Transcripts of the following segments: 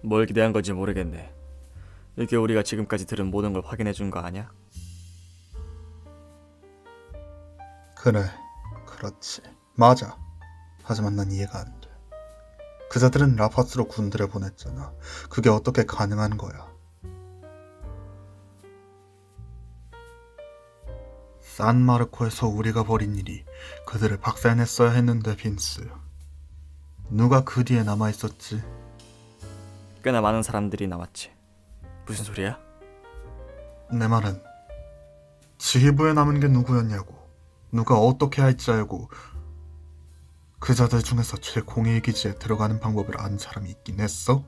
뭘 기대한 건지 모르겠네. 이게 우리가 지금까지 들은 모든 걸 확인해 준 거 아니야? 그래, 그렇지. 맞아. 하지만 난 이해가 안 돼. 그자들은 라파스로 군대를 보냈잖아. 그게 어떻게 가능한 거야? 산마르코에서 우리가 벌인 일이 그들을 박살냈어야 했는데, 빈스. 누가 그 뒤에 남아있었지? 꽤나 많은 사람들이 남았지. 무슨 소리야? 내 말은 지휘부에 남은 게 누구였냐고. 누가 어떻게 할지 알고 그자들 중에서 제01 기지에 들어가는 방법을 아는 사람이 있긴 했어?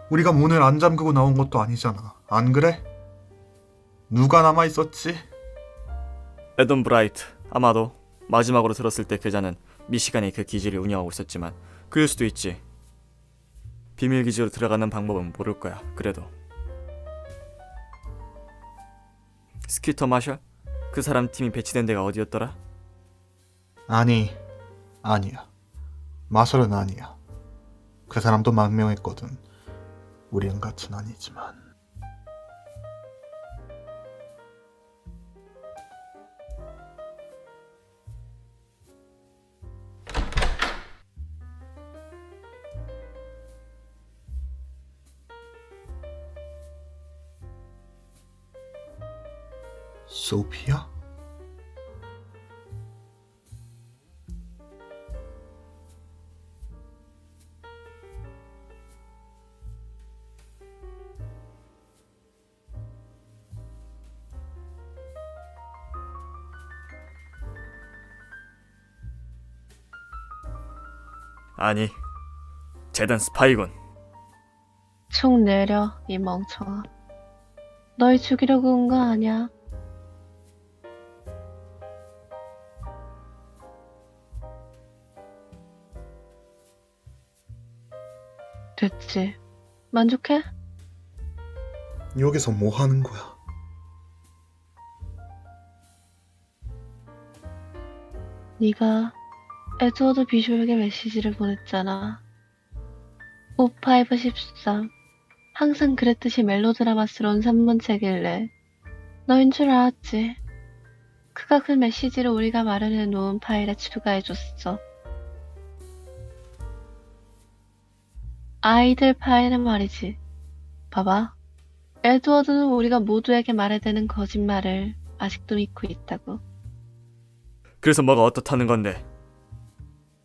우리가 문을 안 잠그고 나온 것도 아니잖아. 안 그래? 누가 남아있었지? 에던 브라이트. 아마도 마지막으로 들었을 때 그자는 미시간에 그 기지를 운영하고 있었지만 그일 수도 있지. 비밀 기지로 들어가는 방법은 모를 거야. 그래도 스키터 마셜? 그 사람 팀이 배치된 데가 어디였더라? 아니야. 마셜은 아니야. 그 사람도 망명했거든. 우리랑 같은 아니지만. 소피아? 아니, 재단 스파이군. 총 내려, 이 멍청아. 널 죽이려고 온 거 아냐? 됐지. 만족해? 여기서 뭐 하는 거야? 네가 에드워드 비숍에게 메시지를 보냈잖아. 5513. 항상 그랬듯이 멜로드라마스러운 산문체길래 너인 줄 알았지. 그가 그 메시지를 우리가 마련해 놓은 파일에 추가해줬어. 아이들 파일은 말이지. 봐봐. 에드워드는 우리가 모두에게 말해야 되는 거짓말을 아직도 믿고 있다고. 그래서 뭐가 어떻다는 건데?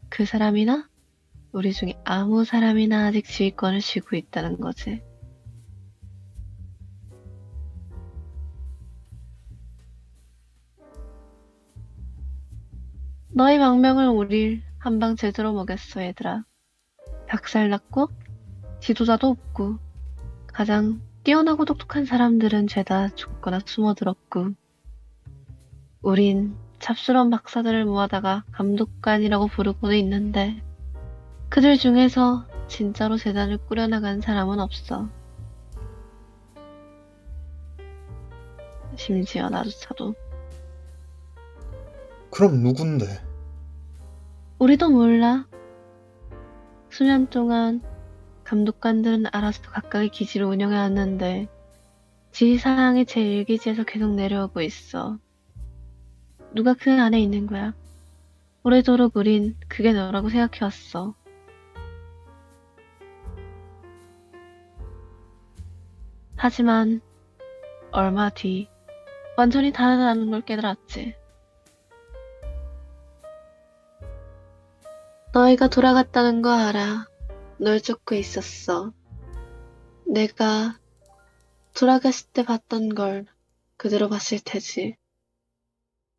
그 사람이나 우리 중에 아무 사람이나 아직 지휘권을 쥐고 있다는 거지. 너희 망명을 우릴 한방 제대로 먹였어, 얘들아. 박살났고 지도자도 없고 가장 뛰어나고 똑똑한 사람들은 죄다 죽거나 숨어들었고 우린 잡스러운 박사들을 모아다가 감독관이라고 부르고도 있는데 그들 중에서 진짜로 재단을 꾸려나간 사람은 없어. 심지어 나조차도. 그럼 누군데? 우리도 몰라. 수년 동안 감독관들은 알아서 각각의 기지를 운영해왔는데 지휘사항이 제1기지에서 계속 내려오고 있어. 누가 그 안에 있는 거야? 오래도록 우린 그게 너라고 생각해왔어. 하지만 얼마 뒤 완전히 다르다는 걸 깨달았지. 너희가 돌아갔다는 거 알아. 널 쫓고 있었어. 내가 돌아갔을 때 봤던 걸 그대로 봤을 테지.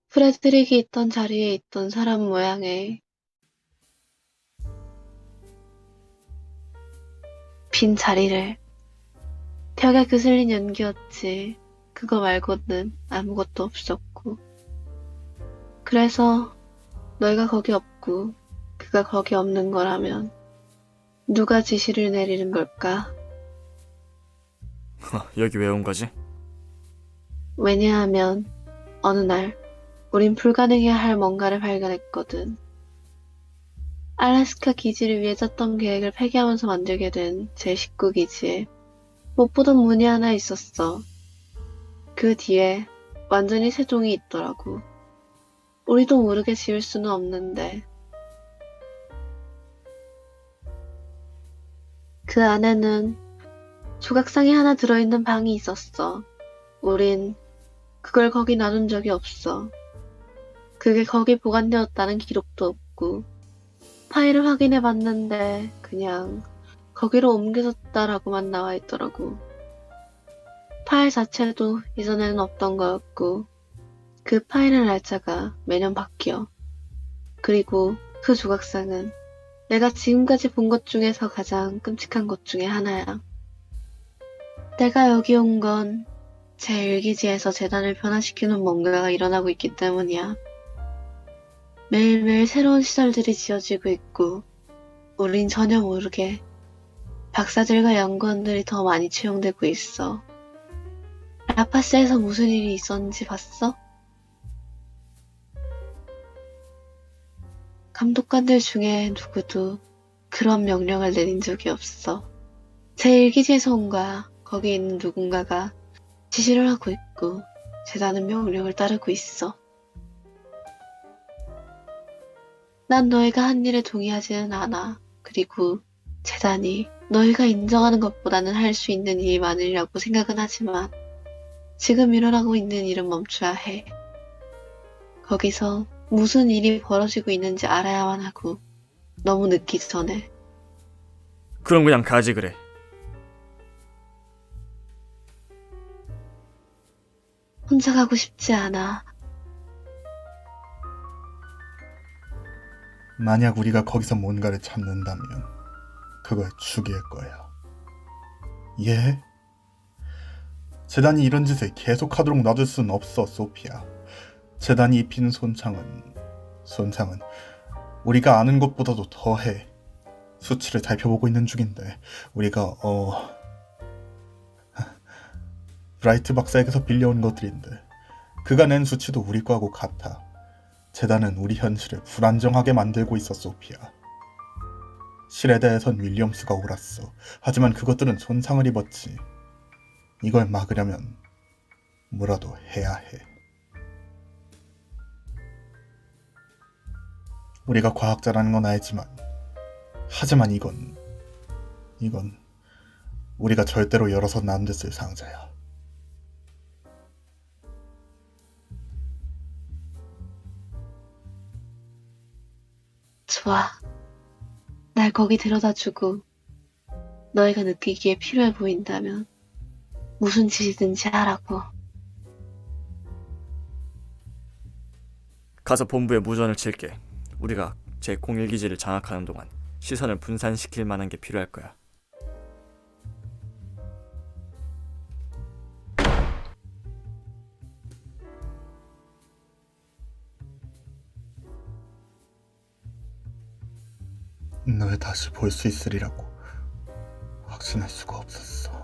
프레드릭이 있던 자리에 있던 사람 모양의 빈 자리를 벽에 그슬린 연기였지. 그거 말고는 아무것도 없었고. 그래서 너희가 거기 없고 그가 거기 없는 거라면 누가 지시를 내리는 걸까? 여기 왜 온 거지? 왜냐하면 어느 날 우린 불가능해야 할 뭔가를 발견했거든. 알래스카 기지를 위해 짰던 계획을 폐기하면서 만들게 된 제19 기지에 못 보던 문이 하나 있었어. 그 뒤에 완전히 새 종이 있더라고. 우리도 모르게 지울 수는 없는데. 그 안에는 조각상이 하나 들어있는 방이 있었어. 우린 그걸 거기 놔둔 적이 없어. 그게 거기 보관되었다는 기록도 없고, 파일을 확인해 봤는데 그냥 거기로 옮겨졌다라고만 나와 있더라고. 파일 자체도 이전에는 없던 거였고, 그 파일의 날짜가 매년 바뀌어. 그리고 그 조각상은 내가 지금까지 본 것 중에서 가장 끔찍한 것 중에 하나야. 내가 여기 온 건 제1기지에서 재단을 변화시키는 뭔가가 일어나고 있기 때문이야. 매일매일 새로운 시설들이 지어지고 있고, 우린 전혀 모르게 박사들과 연구원들이 더 많이 채용되고 있어. 라파스에서 무슨 일이 있었는지 봤어? 감독관들 중에 누구도 그런 명령을 내린 적이 없어. 제1기지에서 온 거야. 거기 있는 누군가가 지시를 하고 있고, 재단은 명령을 따르고 있어. 난 너희가 한 일에 동의하지는 않아. 그리고 재단이 너희가 인정하는 것보다는 할 수 있는 일이 많으리라고 생각은 하지만 지금 일어나고 있는 일은 멈춰야 해. 거기서 무슨 일이 벌어지고 있는지 알아야만 하고 너무 늦기 전에. 그럼 그냥 가지 그래. 혼자 가고 싶지 않아. 만약 우리가 거기서 뭔가를 찾는다면 그걸 죽일 거야. 예? 재단이 이런 짓을 계속하도록 놔둘 순 없어, 소피아. 재단이 입힌 손창은 우리가 아는 것보다도 더해. 수치를 살펴보고 있는 중인데 우리가 브라이트 박사에게서 빌려온 것들인데 그가 낸 수치도 우리 거하고 같아. 재단은 우리 현실을 불안정하게 만들고 있어, 소피아. 실에 대해선 윌리엄스가 옳았어. 하지만 그것들은 손상을 입었지. 이걸 막으려면 뭐라도 해야 해. 우리가 과학자라는 건 알지만 하지만 이건 우리가 절대로 열어서는 안 됐을 상자야. 좋아. 날 거기 데려다주고 너희가 느끼기에 필요해 보인다면 무슨 짓이든지 하라고. 가서 본부에 무전을 칠게. 우리가 제01기지를 장악하는 동안 시선을 분산시킬 만한 게 필요할 거야. 널 다시 볼 수 있으리라고 확신할 수가 없었어.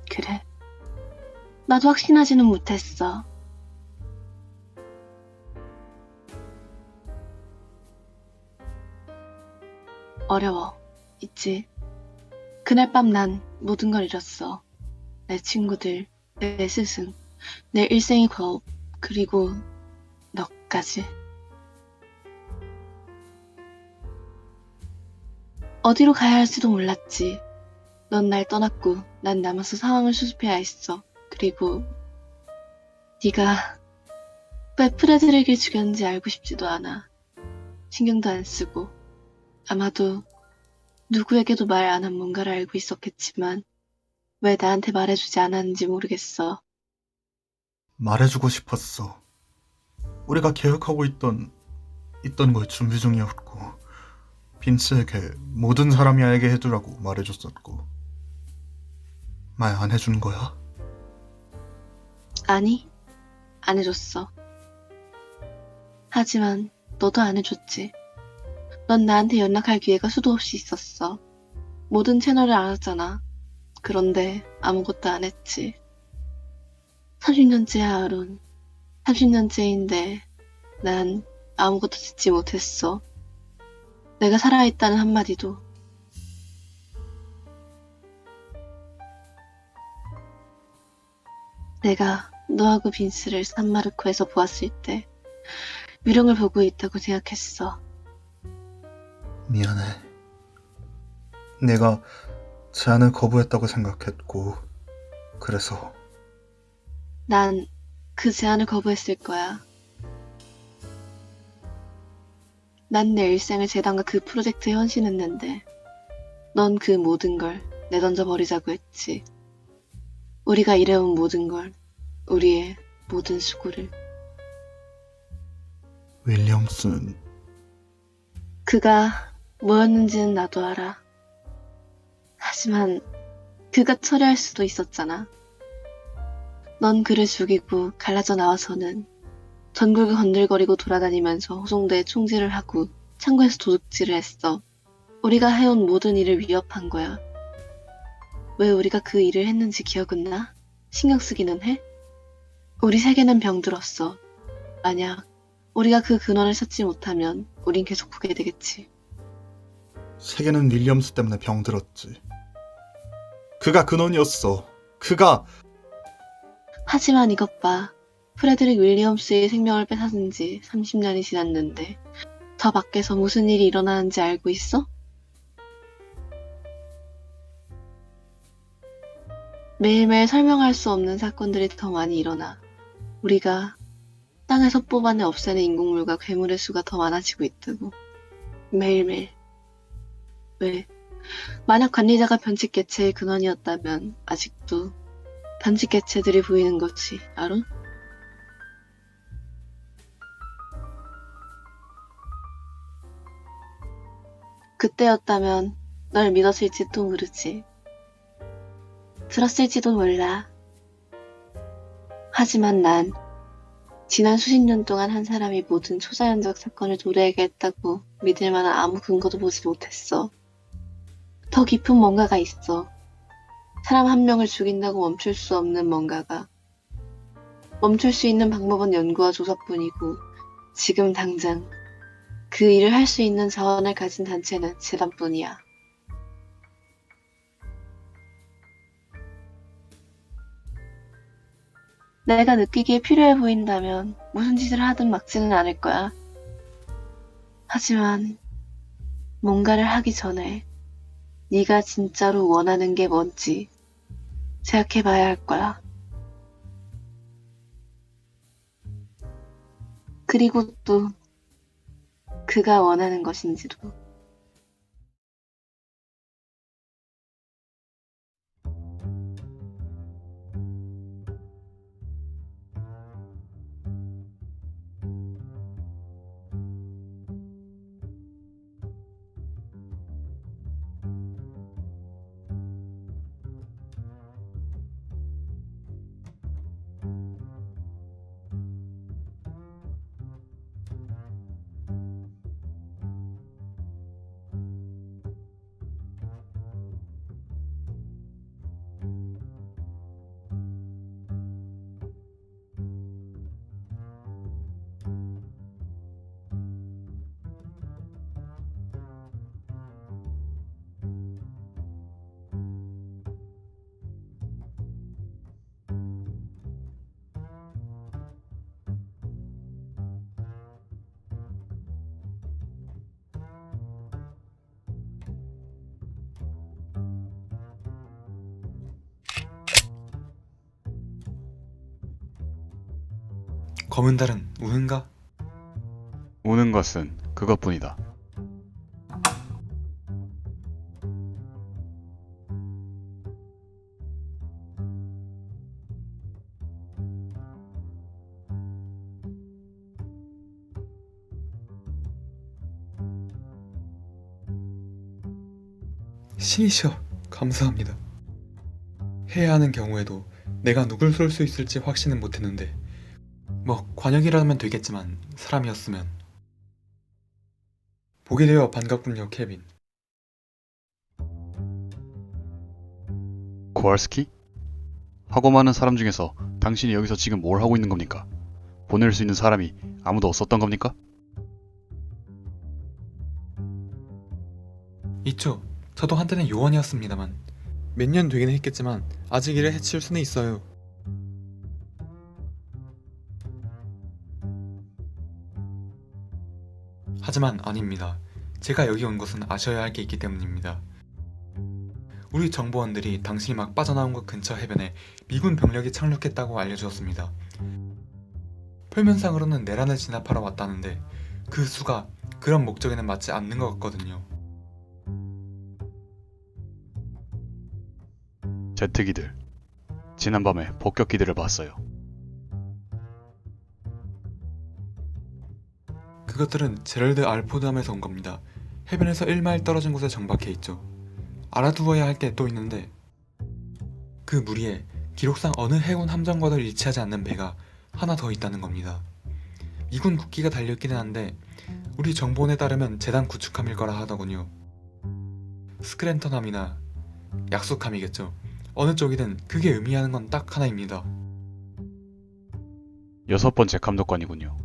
그래. 나도 확신하지는 못했어. 어려워. 있지. 그날 밤 난 모든 걸 잃었어. 내 친구들, 내 스승, 내 일생의 과업, 그리고 너까지. 어디로 가야 할지도 몰랐지. 넌 날 떠났고 난 남아서 상황을 수습해야 했어. 그리고 네가 왜 프레드릭을 죽였는지 알고 싶지도 않아. 신경도 안 쓰고 아마도 누구에게도 말 안 한 뭔가를 알고 있었겠지만 왜 나한테 말해주지 않았는지 모르겠어. 말해주고 싶었어. 우리가 계획하고 있던 걸 준비 중이었고 빈스에게 모든 사람이 알게 해두라고 말해줬었고. 말 안 해준 거야? 아니, 안 해줬어. 하지만 너도 안 해줬지. 넌 나한테 연락할 기회가 수도 없이 있었어. 모든 채널을 알았잖아. 그런데 아무것도 안 했지. 30년째야, 아론. 30년째인데 난 아무것도 듣지 못했어. 내가 살아있다는 한마디도. 내가 너하고 빈스를 산마르코에서 보았을 때 유령을 보고 있다고 생각했어. 미안해. 내가 제안을 거부했다고 생각했고, 그래서 난 그 제안을 거부했을 거야. 난 내 일생을 재단과 그 프로젝트에 헌신했는데 넌 그 모든 걸 내던져 버리자고 했지. 우리가 일해온 모든 걸, 우리의 모든 수고를. 윌리엄스는 그가 뭐였는지는 나도 알아. 하지만 그가 처리할 수도 있었잖아. 넌 그를 죽이고 갈라져 나와서는 전국을 건들거리고 돌아다니면서 호송대에 총질을 하고 창고에서 도둑질을 했어. 우리가 해온 모든 일을 위협한 거야. 왜 우리가 그 일을 했는지 기억은 나? 신경 쓰기는 해? 우리 세계는 병들었어. 만약 우리가 그 근원을 찾지 못하면 우린 계속 보게 되겠지. 세계는 윌리엄스 때문에 병들었지. 그가 근원이었어. 그가 하지만 이것 봐. 프레드릭 윌리엄스의 생명을 뺏어진 지 30년이 지났는데 저 밖에서 무슨 일이 일어나는지 알고 있어? 매일매일 설명할 수 없는 사건들이 더 많이 일어나. 우리가 땅에서 뽑아내 없애는 인공물과 괴물의 수가 더 많아지고 있다고. 매일매일. 왜? 만약 관리자가 변칙 개체의 근원이었다면 아직도 변칙 개체들이 보이는 거지, 아론? 그때였다면 널 믿었을지도 모르지. 들었을지도 몰라. 하지만 난 지난 수십 년 동안 한 사람이 모든 초자연적 사건을 도래하게 했다고 믿을 만한 아무 근거도 보지 못했어. 더 깊은 뭔가가 있어. 사람 한 명을 죽인다고 멈출 수 없는 뭔가가. 멈출 수 있는 방법은 연구와 조사뿐이고 지금 당장 그 일을 할 수 있는 자원을 가진 단체는 재단뿐이야. 내가 느끼기에 필요해 보인다면 무슨 짓을 하든 막지는 않을 거야. 하지만 뭔가를 하기 전에 네가 진짜로 원하는 게 뭔지 생각해 봐야 할 거야. 그리고 또 그가 원하는 것인지도. 검은 달은 우는가? 우는 것은 그것뿐이다. 신이시여, 감사합니다. 해야 하는 경우에도 내가 누굴 쏠 수 있을지 확신은 못했는데 뭐 관역이라면 되겠지만 사람이었으면. 보게 되어 반갑군요, 케빈. 코알스키? 하고 많은 사람 중에서 당신이 여기서 지금 뭘 하고 있는 겁니까? 보낼 수 있는 사람이 아무도 없었던 겁니까? 있죠. 저도 한때는 요원이었습니다만 몇 년 되긴 했겠지만 아직 일을 해칠 수는 있어요. 하지만 아닙니다. 제가 여기 온 것은 아셔야 할 게 있기 때문입니다. 우리 정보원들이 당신이 막 빠져나온 곳 근처 해변에 미군 병력이 착륙했다고 알려주었습니다. 표면상으로는 내란을 진압하러 왔다는데 그 수가 그런 목적에는 맞지 않는 것 같거든요. 제트기들. 지난밤에 폭격기들을 봤어요. 그것들은 제럴드 알포드함에서 온 겁니다. 해변에서 1마일 떨어진 곳에 정박해 있죠. 알아두어야 할 게 또 있는데 그 무리에 기록상 어느 해군 함정과도 일치하지 않는 배가 하나 더 있다는 겁니다. 미군 국기가 달려있기는 한데 우리 정보원에 따르면 재단 구축함일 거라 하더군요. 스크랜턴함이나 약속함이겠죠. 어느 쪽이든 그게 의미하는 건 딱 하나입니다. 6번째 감독관이군요.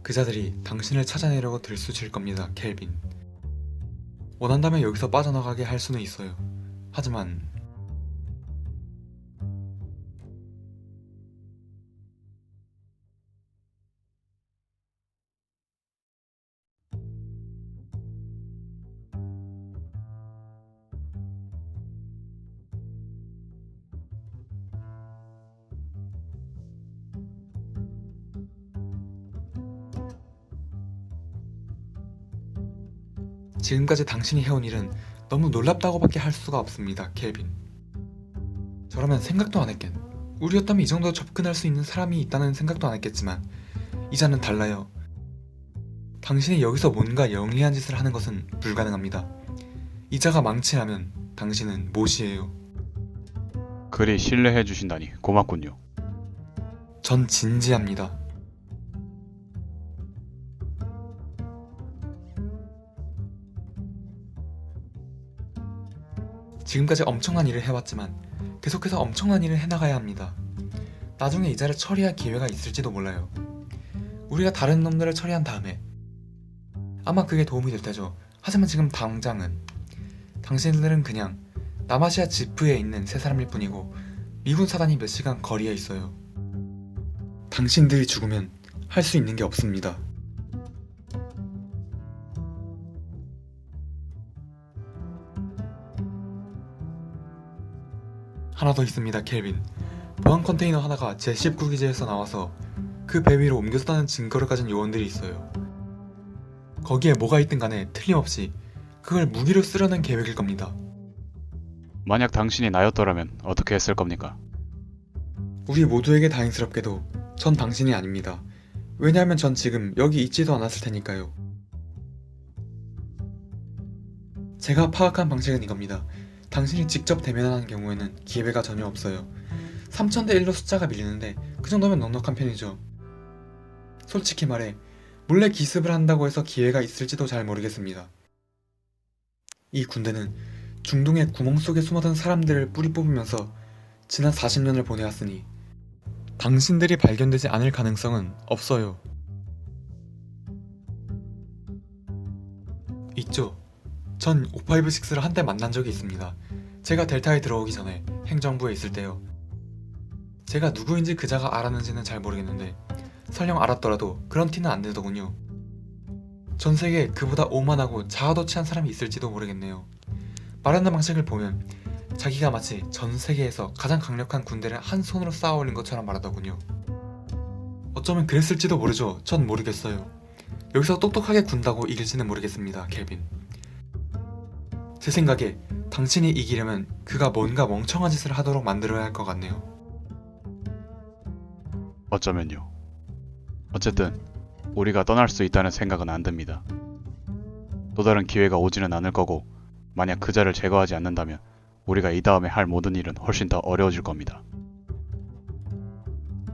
그자들이 당신을 찾아내려고 들쑤칠 겁니다, 켈빈. 원한다면 여기서 빠져나가게 할 수는 있어요. 하지만 지금까지 당신이 해온 일은 너무 놀랍다고밖에 할 수가 없습니다, 켈빈. 저라면 생각도 안 했겠. 우리였다면 이 정도 접근할 수 있는 사람이 있다는 생각도 안 했겠지만 이자는 달라요. 당신이 여기서 뭔가 영리한 짓을 하는 것은 불가능합니다. 이자가 망치라면 당신은 못이에요. 그리 신뢰해 주신다니 고맙군요. 전 진지합니다. 지금까지 엄청난 일을 해왔지만 계속해서 엄청난 일을 해나가야 합니다. 나중에 이자를 처리할 기회가 있을지도 몰라요. 우리가 다른 놈들을 처리한 다음에 아마 그게 도움이 될 테죠. 하지만 지금 당장은 당신들은 그냥 남아시아 지프에 있는 세 사람일 뿐이고 미군 사단이 몇 시간 거리에 있어요. 당신들이 죽으면 할 수 있는 게 없습니다. 하나 더 있습니다, 켈빈. 보안 컨테이너 하나가 제19기지에서 나와서 그 배 위로 옮겨서다는 증거를 가진 요원들이 있어요. 거기에 뭐가 있든 간에 틀림없이 그걸 무기로 쓰려는 계획일 겁니다. 만약 당신이 나였더라면 어떻게 했을 겁니까? 우리 모두에게 다행스럽게도 전 당신이 아닙니다. 왜냐하면 전 지금 여기 있지도 않았을 테니까요. 제가 파악한 방식은 이겁니다. 당신이 직접 대면하는 경우에는 기회가 전혀 없어요. 3000대 1로 숫자가 밀리는데 그 정도면 넉넉한 편이죠. 솔직히 말해 몰래 기습을 한다고 해서 기회가 있을지도 잘 모르겠습니다. 이 군대는 중동의 구멍 속에 숨어든 사람들을 뿌리 뽑으면서 지난 40년을 보내왔으니 당신들이 발견되지 않을 가능성은 없어요. 있죠. 전 556를 한때 만난 적이 있습니다. 제가 델타에 들어오기 전에 행정부에 있을 때요. 제가 누구인지 그자가 알았는지는 잘 모르겠는데 설령 알았더라도 그런 티는 안 내더군요. 전 세계에 그보다 오만하고 자아도취한 사람이 있을지도 모르겠네요. 말하는 방식을 보면 자기가 마치 전 세계에서 가장 강력한 군대를 한 손으로 쌓아 올린 것처럼 말하더군요. 어쩌면 그랬을지도 모르죠. 전 모르겠어요. 여기서 똑똑하게 군다고 이길지는 모르겠습니다, 켈빈. 제 생각에 당신이 이기려면 그가 뭔가 멍청한 짓을 하도록 만들어야 할 것 같네요. 어쩌면요. 어쨌든 우리가 떠날 수 있다는 생각은 안 듭니다. 또 다른 기회가 오지는 않을 거고 만약 그자를 제거하지 않는다면 우리가 이 다음에 할 모든 일은 훨씬 더 어려워질 겁니다.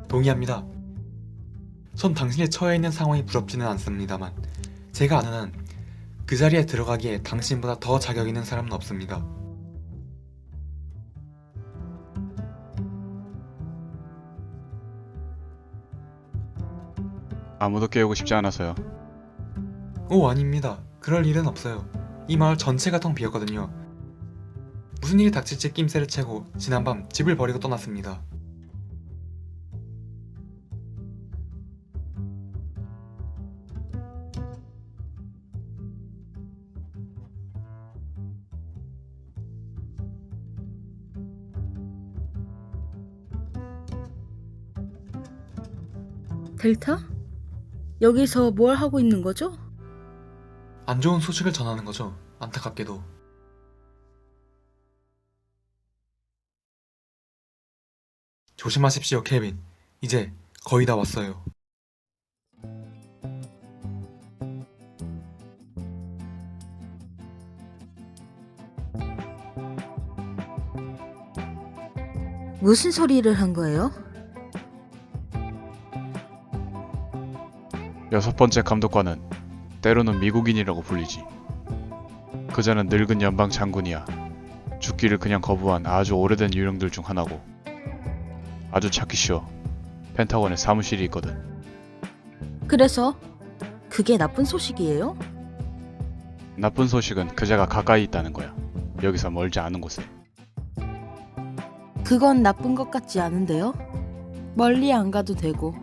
동의합니다. 전 당신이 처해 있는 상황이 부럽지는 않습니다만 제가 아는 한 그 자리에 들어가기에 당신보다 더 자격 있는 사람은 없습니다. 아무도 깨우고 싶지 않아서요. 오, 아닙니다. 그럴 일은 없어요. 이 마을 전체가 텅 비었거든요. 무슨 일이 닥칠지 낌새를 채고 지난밤 집을 버리고 떠났습니다. 델타? 여기서 뭘 하고 있는 거죠? 안 좋은 소식을 전하는 거죠. 안타깝게도. 조심하십시오, 케빈. 이제 거의 다 왔어요. 무슨 소리를 한 거예요? 6번째 감독관은 때로는 미국인이라고 불리지. 그자는 늙은 연방 장군이야. 죽기를 그냥 거부한 아주 오래된 유령들 중 하나고 아주 찾기 쉬워. 펜타곤에 사무실이 있거든. 그래서 그게 나쁜 소식이에요? 나쁜 소식은 그자가 가까이 있다는 거야. 여기서 멀지 않은 곳에. 그건 나쁜 것 같지 않은데요? 멀리 안 가도 되고.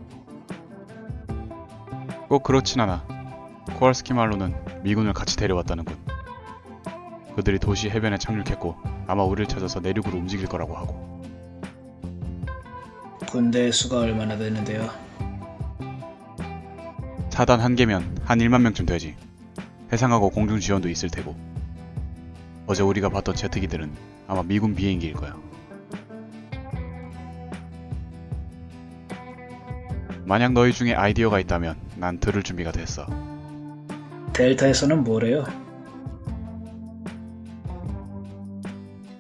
꼭 그렇진 않아. 코알스키 말로는 미군을 같이 데려왔다는군. 그들이 도시 해변에 착륙했고 아마 우리를 찾아서 내륙으로 움직일 거라고 하고. 군대 수가 얼마나 되는데요? 사단 한 개면 한 1만 명쯤 되지. 해상하고 공중 지원도 있을 테고. 어제 우리가 봤던 제트기들은 아마 미군 비행기일 거야. 만약 너희 중에 아이디어가 있다면 난 들을 준비가 됐어. 델타에서는 뭐래요?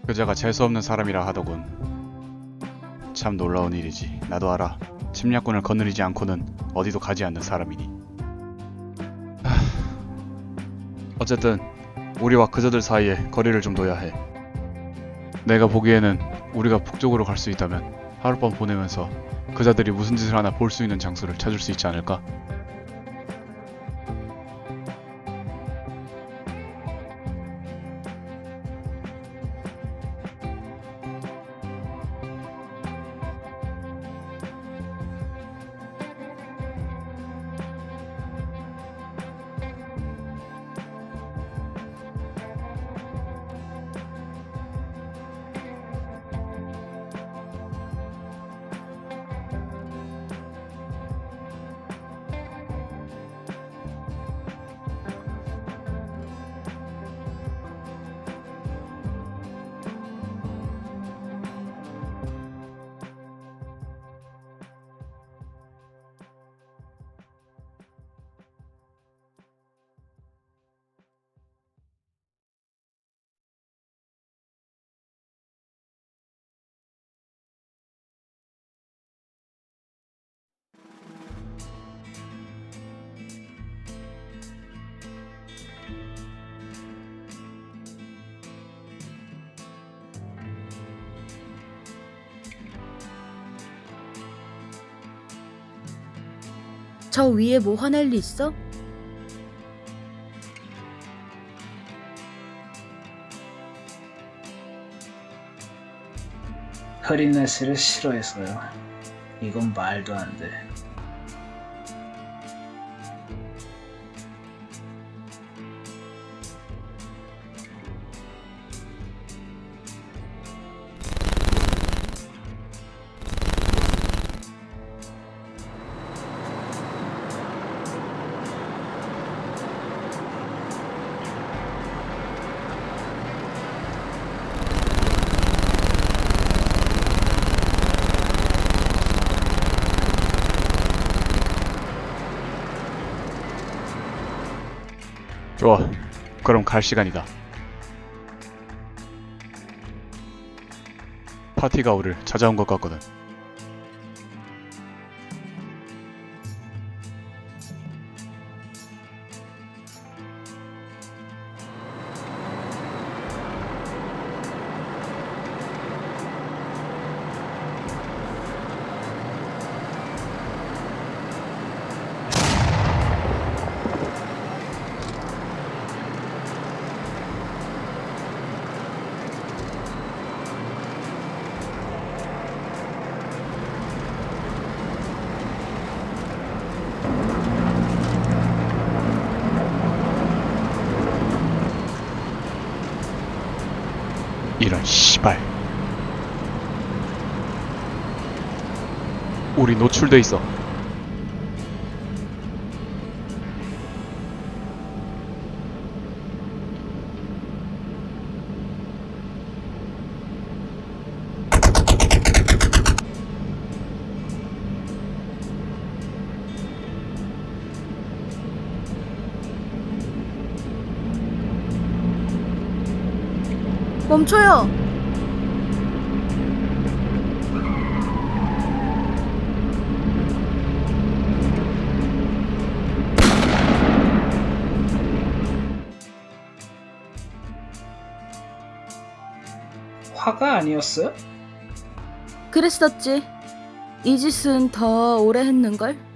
그자가 재수없는 사람이라 하더군. 참 놀라운 일이지. 나도 알아. 침략군을 거느리지 않고는 어디도 가지 않는 사람이니. 어쨌든 우리와 그자들 사이에 거리를 좀 둬야 해. 내가 보기에는 우리가 북쪽으로 갈 수 있다면 하룻밤 보내면서 그자들이 무슨 짓을 하나 볼 수 있는 장소를 찾을 수 있지 않을까? 저 위에 뭐 화낼 일 있어? 흐린 날씨를 싫어해서요. 이건 말도 안 돼. 좋아. 그럼 갈 시간이다. 파티가 우릴 찾아온 것 같거든. 이런 씨발. 우리 노출돼 있어. 멈춰요. 화가 아니었어요? 그랬었지. 이 짓은 더 오래 했는걸?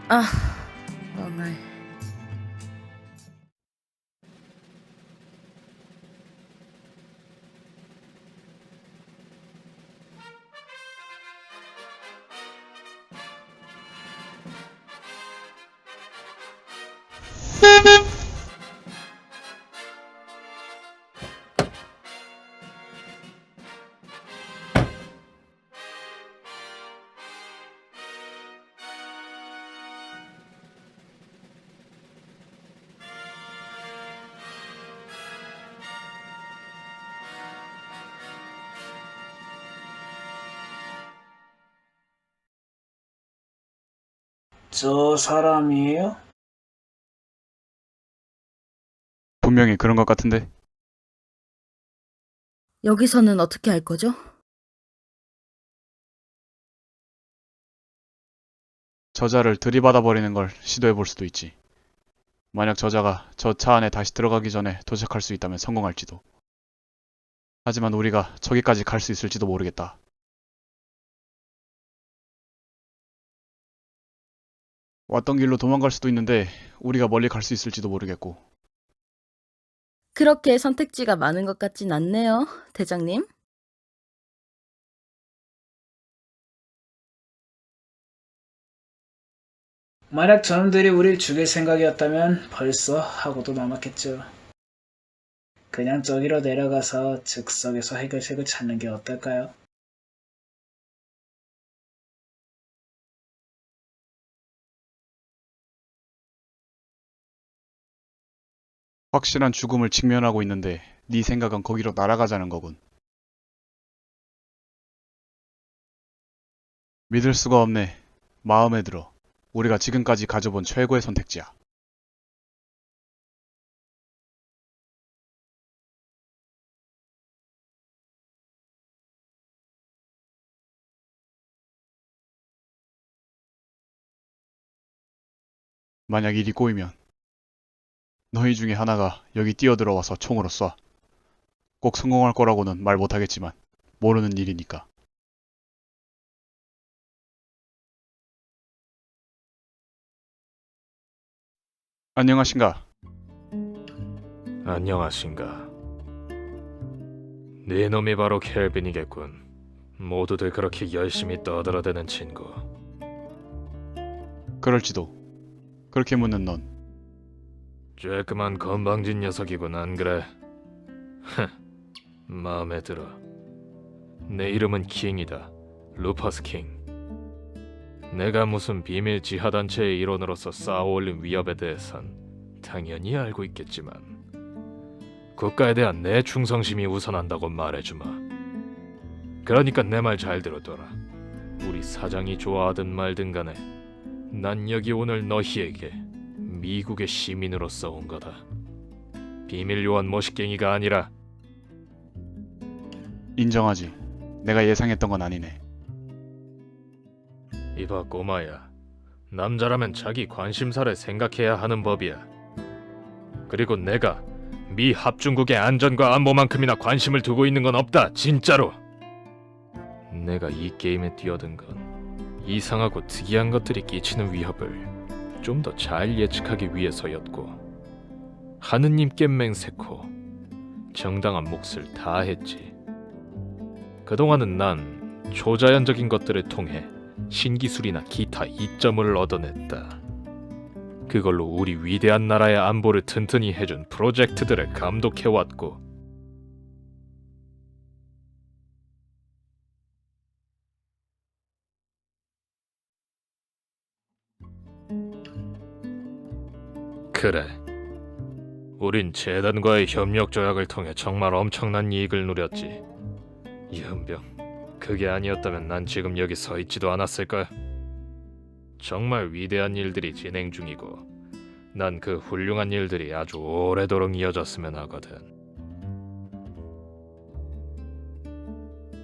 아, 멍할. 저 사람이에요? 분명히 그런 것 같은데. 여기서는 어떻게 할 거죠? 저자를 들이받아 버리는 걸 시도해 볼 수도 있지. 만약 저자가 저 차 안에 다시 들어가기 전에 도착할 수 있다면 성공할지도. 하지만 우리가 저기까지 갈 수 있을지도 모르겠다. 왔던 길로 도망갈 수도 있는데 우리가 멀리 갈 수 있을지도 모르겠고. 그렇게 선택지가 많은 것 같진 않네요, 대장님. 만약 저놈들이 우릴 죽일 생각이었다면 벌써 하고도 남았겠죠. 그냥 저기로 내려가서 즉석에서 해결책을 찾는 게 어떨까요? 확실한 죽음을 직면하고 있는데 네 생각은 거기로 날아가자는 거군. 믿을 수가 없네. 마음에 들어. 우리가 지금까지 가져본 최고의 선택지야. 만약 일이 꼬이면 너희 중에 하나가 여기 뛰어들어와서 총으로 쏴. 꼭 성공할 거라고는 말 못하겠지만 모르는 일이니까. 안녕하신가? 안녕하신가. 네 놈이 바로 켈빈이겠군. 모두들 그렇게 열심히 떠들어대는 친구. 그럴지도. 그렇게 묻는 넌 쬐끄만 건방진 녀석이군, 안 그래? 마음에 들어. 내 이름은 킹이다. 루퍼스 킹. 내가 무슨 비밀 지하단체의 일원으로서 쌓아올린 위협에 대해선 당연히 알고 있겠지만 국가에 대한 내 충성심이 우선한다고 말해주마. 그러니까 내 말 잘 들어둬라. 우리 사장이 좋아하든 말든 간에 난 여기 오늘 너희에게 미국의 시민으로서 온 거다. 비밀 요원 모식갱이가 아니라. 인정하지. 내가 예상했던 건 아니네. 이봐 꼬마야, 남자라면 자기 관심사를 생각해야 하는 법이야. 그리고 내가 미 합중국의 안전과 안보만큼이나 관심을 두고 있는 건 없다. 진짜로. 내가 이 게임에 뛰어든 건 이상하고 특이한 것들이 끼치는 위협을 좀 더 잘 예측하기 위해서였고, 하느님께 맹세코 정당한 몫을 다했지. 그동안은 난 초자연적인 것들을 통해 신기술이나 기타 이점을 얻어냈다. 그걸로 우리 위대한 나라의 안보를 튼튼히 해준 프로젝트들을 감독해왔고, 그래, 우린 재단과의 협력 조약을 통해 정말 엄청난 이익을 누렸지. 연병, 그게 아니었다면 난 지금 여기 서 있지도 않았을 거야. 정말 위대한 일들이 진행 중이고, 난 그 훌륭한 일들이 아주 오래도록 이어졌으면 하거든.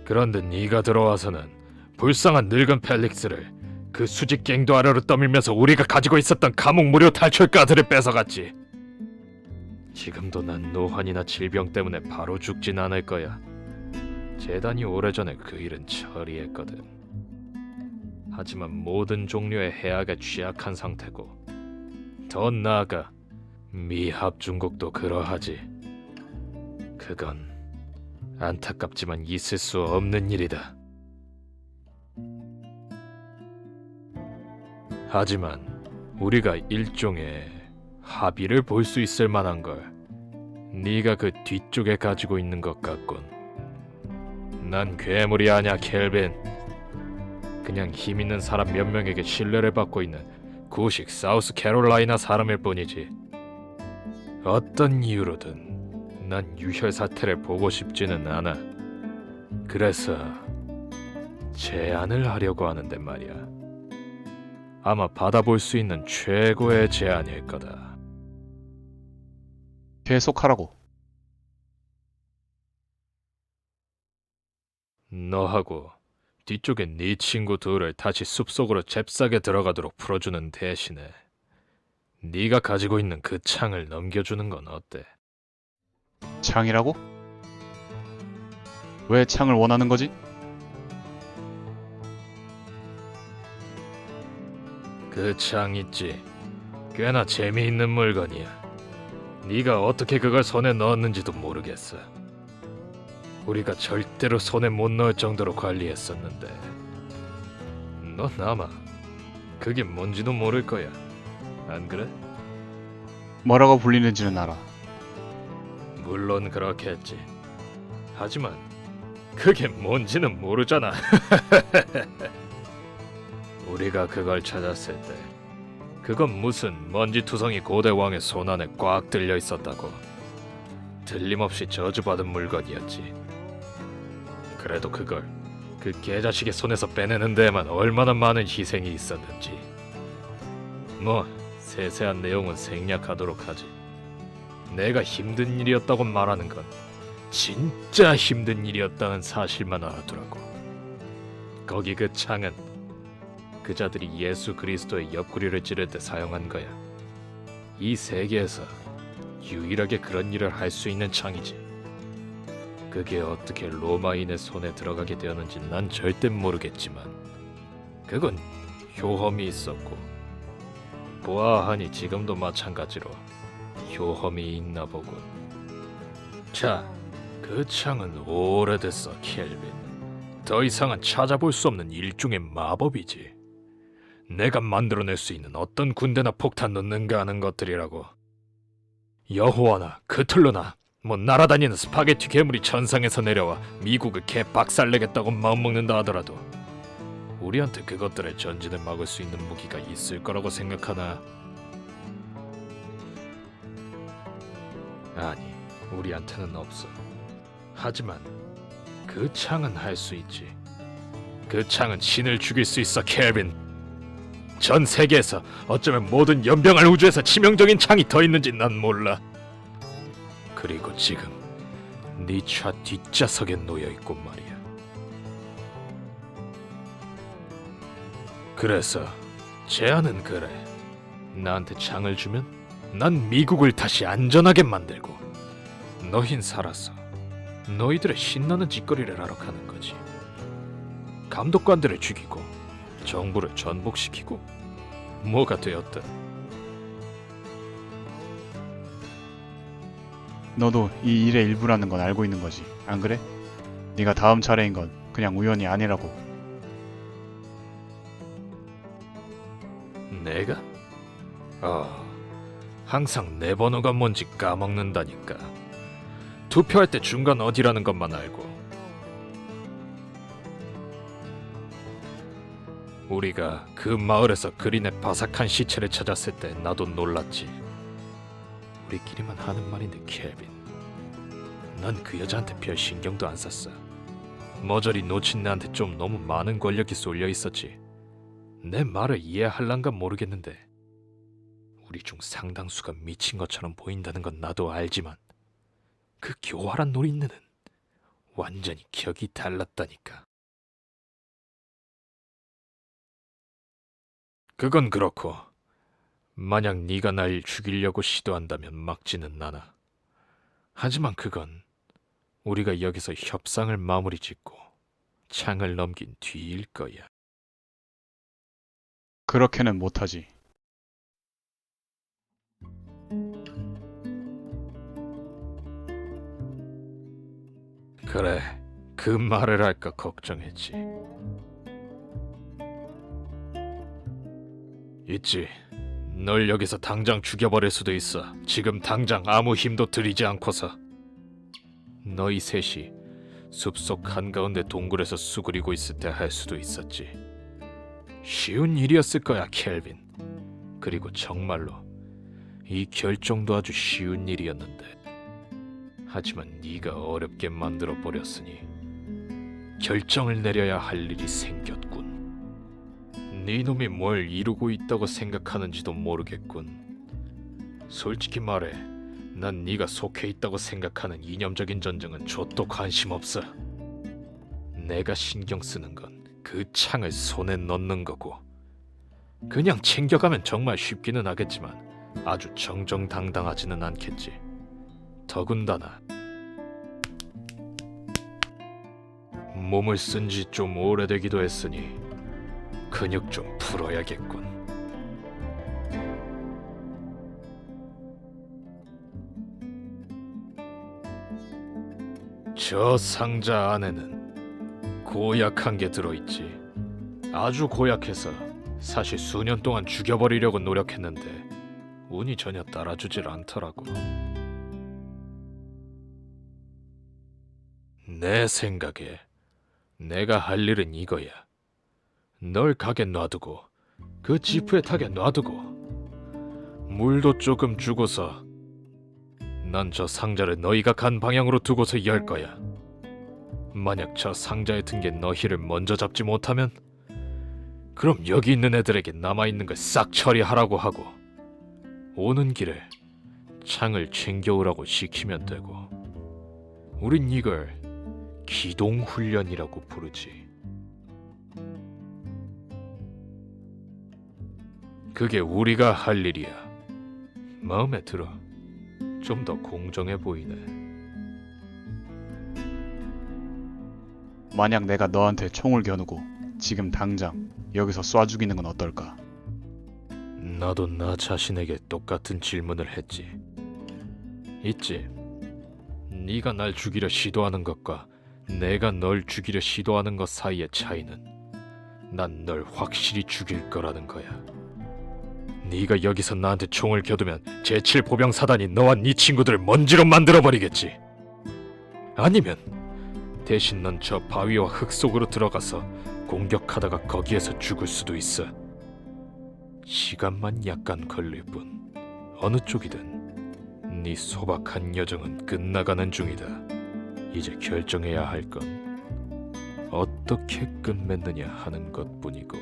그런데 네가 들어와서는 불쌍한 늙은 펠릭스를 그 수직갱도 아래로 떠밀면서 우리가 가지고 있었던 감옥 무료 탈출카드를 뺏어갔지. 지금도 난 노환이나 질병 때문에 바로 죽진 않을 거야. 재단이 오래전에 그 일은 처리했거든. 하지만 모든 종류의 해악에 취약한 상태고, 더 나아가 미합중국도 그러하지. 그건 안타깝지만 있을 수 없는 일이다. 하지만 우리가 일종의 합의를 볼 수 있을 만한 걸 네가 그 뒤쪽에 가지고 있는 것 같군. 난 괴물이 아냐, 켈빈. 그냥 힘 있는 사람 몇 명에게 신뢰를 받고 있는 구식 사우스 캐롤라이나 사람일 뿐이지. 어떤 이유로든 난 유혈 사태를 보고 싶지는 않아. 그래서 제안을 하려고 하는데 말이야. 아마 받아볼 수 있는 최고의 제안일 거다. 계속하라고. 너하고 뒤쪽에 네 친구 둘을 다시 숲속으로 잽싸게 들어가도록 풀어주는 대신에 네가 가지고 있는 그 창을 넘겨주는 건 어때? 창이라고? 왜 창을 원하는 거지? 그 창 있지. 꽤나 재미있는 물건이야. 네가 어떻게 그걸 손에 넣었는지도 모르겠어. 우리가 절대로 손에 못 넣을 정도로 관리했었는데, 넌 아마 그게 뭔지도 모를 거야. 안 그래? 뭐라고 불리는지는 알아. 물론 그렇겠지. 하지만 그게 뭔지는 모르잖아. 우리가 그걸 찾았을 때 그건 무슨 먼지투성이 고대 왕의 손 안에 꽉 들려 있었다고. 틀림없이 저주받은 물건이었지. 그래도 그걸 그 개자식의 손에서 빼내는 데에만 얼마나 많은 희생이 있었는지. 뭐 세세한 내용은 생략하도록 하지. 내가 힘든 일이었다고 말하는 건 진짜 힘든 일이었다는 사실만 알아두라고. 거기 그 창은 그자들이 예수 그리스도의 옆구리를 찌를 때 사용한 거야. 이 세계에서 유일하게 그런 일을 할 수 있는 창이지. 그게 어떻게 로마인의 손에 들어가게 되었는지 난 절대 모르겠지만 그건 효험이 있었고, 보아하니 지금도 마찬가지로 효험이 있나 보군. 자, 그 창은 오래됐어, 켈빈. 더 이상은 찾아볼 수 없는 일종의 마법이지. 내가 만들어낼 수 있는 어떤 군대나 폭탄 넣는가 하는 것들이라고. 여호와나 크툴루나 뭐 날아다니는 스파게티 괴물이 천상에서 내려와 미국을 개 박살내겠다고 마음먹는다 하더라도 우리한테 그것들의 전진을 막을 수 있는 무기가 있을 거라고 생각하나? 아니, 우리한테는 없어. 하지만 그 창은 할 수 있지. 그 창은 신을 죽일 수 있어, 켈빈. 전 세계에서 어쩌면 모든 연병할 우주에서 치명적인 창이 더 있는지 난 몰라. 그리고 지금 네 차 뒷좌석에 놓여있고 말이야. 그래서 제안은 그래. 나한테 창을 주면 난 미국을 다시 안전하게 만들고 너흰 살아서 너희들의 신나는 짓거리를 하러 가는 거지. 감독관들을 죽이고 정부를 전복시키고 뭐가 되었든. 너도 이 일의 일부라는 건 알고 있는 거지, 안 그래? 네가 다음 차례인 건 그냥 우연이 아니라고. 내가? 항상 내 번호가 뭔지 까먹는다니까. 투표할 때 중간 어디라는 것만 알고. 우리가 그 마을에서 그린의 바삭한 시체를 찾았을 때 나도 놀랐지. 우리끼리만 하는 말인데 켈빈, 난 그 여자한테 별 신경도 안 썼어. 머저리 놓친 내한테 좀 너무 많은 권력이 쏠려 있었지. 내 말을 이해할란가 모르겠는데 우리 중 상당수가 미친 것처럼 보인다는 건 나도 알지만 그 교활한 노린내는 완전히 격이 달랐다니까. 그건 그렇고 만약 네가 날 죽이려고 시도한다면 막지는 않아. 하지만 그건 우리가 여기서 협상을 마무리 짓고 창을 넘긴 뒤일 거야. 그렇게는 못하지. 그래, 그 말을 할까 걱정했지. 있지. 널 여기서 당장 죽여버릴 수도 있어. 지금 당장 아무 힘도 들이지 않고서. 너희 셋이 숲속 한가운데 동굴에서 수그리고 있을 때 할 수도 있었지. 쉬운 일이었을 거야, 켈빈. 그리고 정말로 이 결정도 아주 쉬운 일이었는데. 하지만 네가 어렵게 만들어 버렸으니 결정을 내려야 할 일이 생겼군. 네 놈이 뭘 이루고 있다고 생각하는지도 모르겠군. 솔직히 말해, 난 네가 속해 있다고 생각하는 이념적인 전쟁은 좆도 관심 없어. 내가 신경 쓰는 건 그 창을 손에 넣는 거고, 그냥 챙겨가면 정말 쉽기는 하겠지만 아주 정정당당하지는 않겠지. 더군다나 몸을 쓴 지 좀 오래되기도 했으니 근육 좀 풀어야겠군. 저 상자 안에는 고약한 게 들어있지. 아주 고약해서 사실 수년 동안 죽여버리려고 노력했는데 운이 전혀 따라주질 않더라고. 내 생각에 내가 할 일은 이거야. 널 가게 놔두고 그 지프에 타게 놔두고 물도 조금 주고서 난 저 상자를 너희가 간 방향으로 두고서 열 거야. 만약 저 상자에 든 게 너희를 먼저 잡지 못하면 그럼 여기 있는 애들에게 남아있는 걸 싹 처리하라고 하고 오는 길에 창을 챙겨오라고 시키면 되고 우린 이걸 기동훈련이라고 부르지. 그게 우리가 할 일이야. 마음에 들어. 좀 더 공정해 보이네. 만약 내가 너한테 총을 겨누고 지금 당장 여기서 쏴 죽이는 건 어떨까? 나도 나 자신에게 똑같은 질문을 했지. 있지. 네가 날 죽이려 시도하는 것과 내가 널 죽이려 시도하는 것 사이의 차이는 난 널 확실히 죽일 거라는 거야. 네가 여기서 나한테 총을 겨두면 제7보병 사단이 너와 네 친구들을 먼지로 만들어버리겠지. 아니면 대신 넌 저 바위와 흙 속으로 들어가서 공격하다가 거기에서 죽을 수도 있어. 시간만 약간 걸릴 뿐. 어느 쪽이든 네 소박한 여정은 끝나가는 중이다. 이제 결정해야 할 건 어떻게 끝맺느냐 하는 것뿐이고.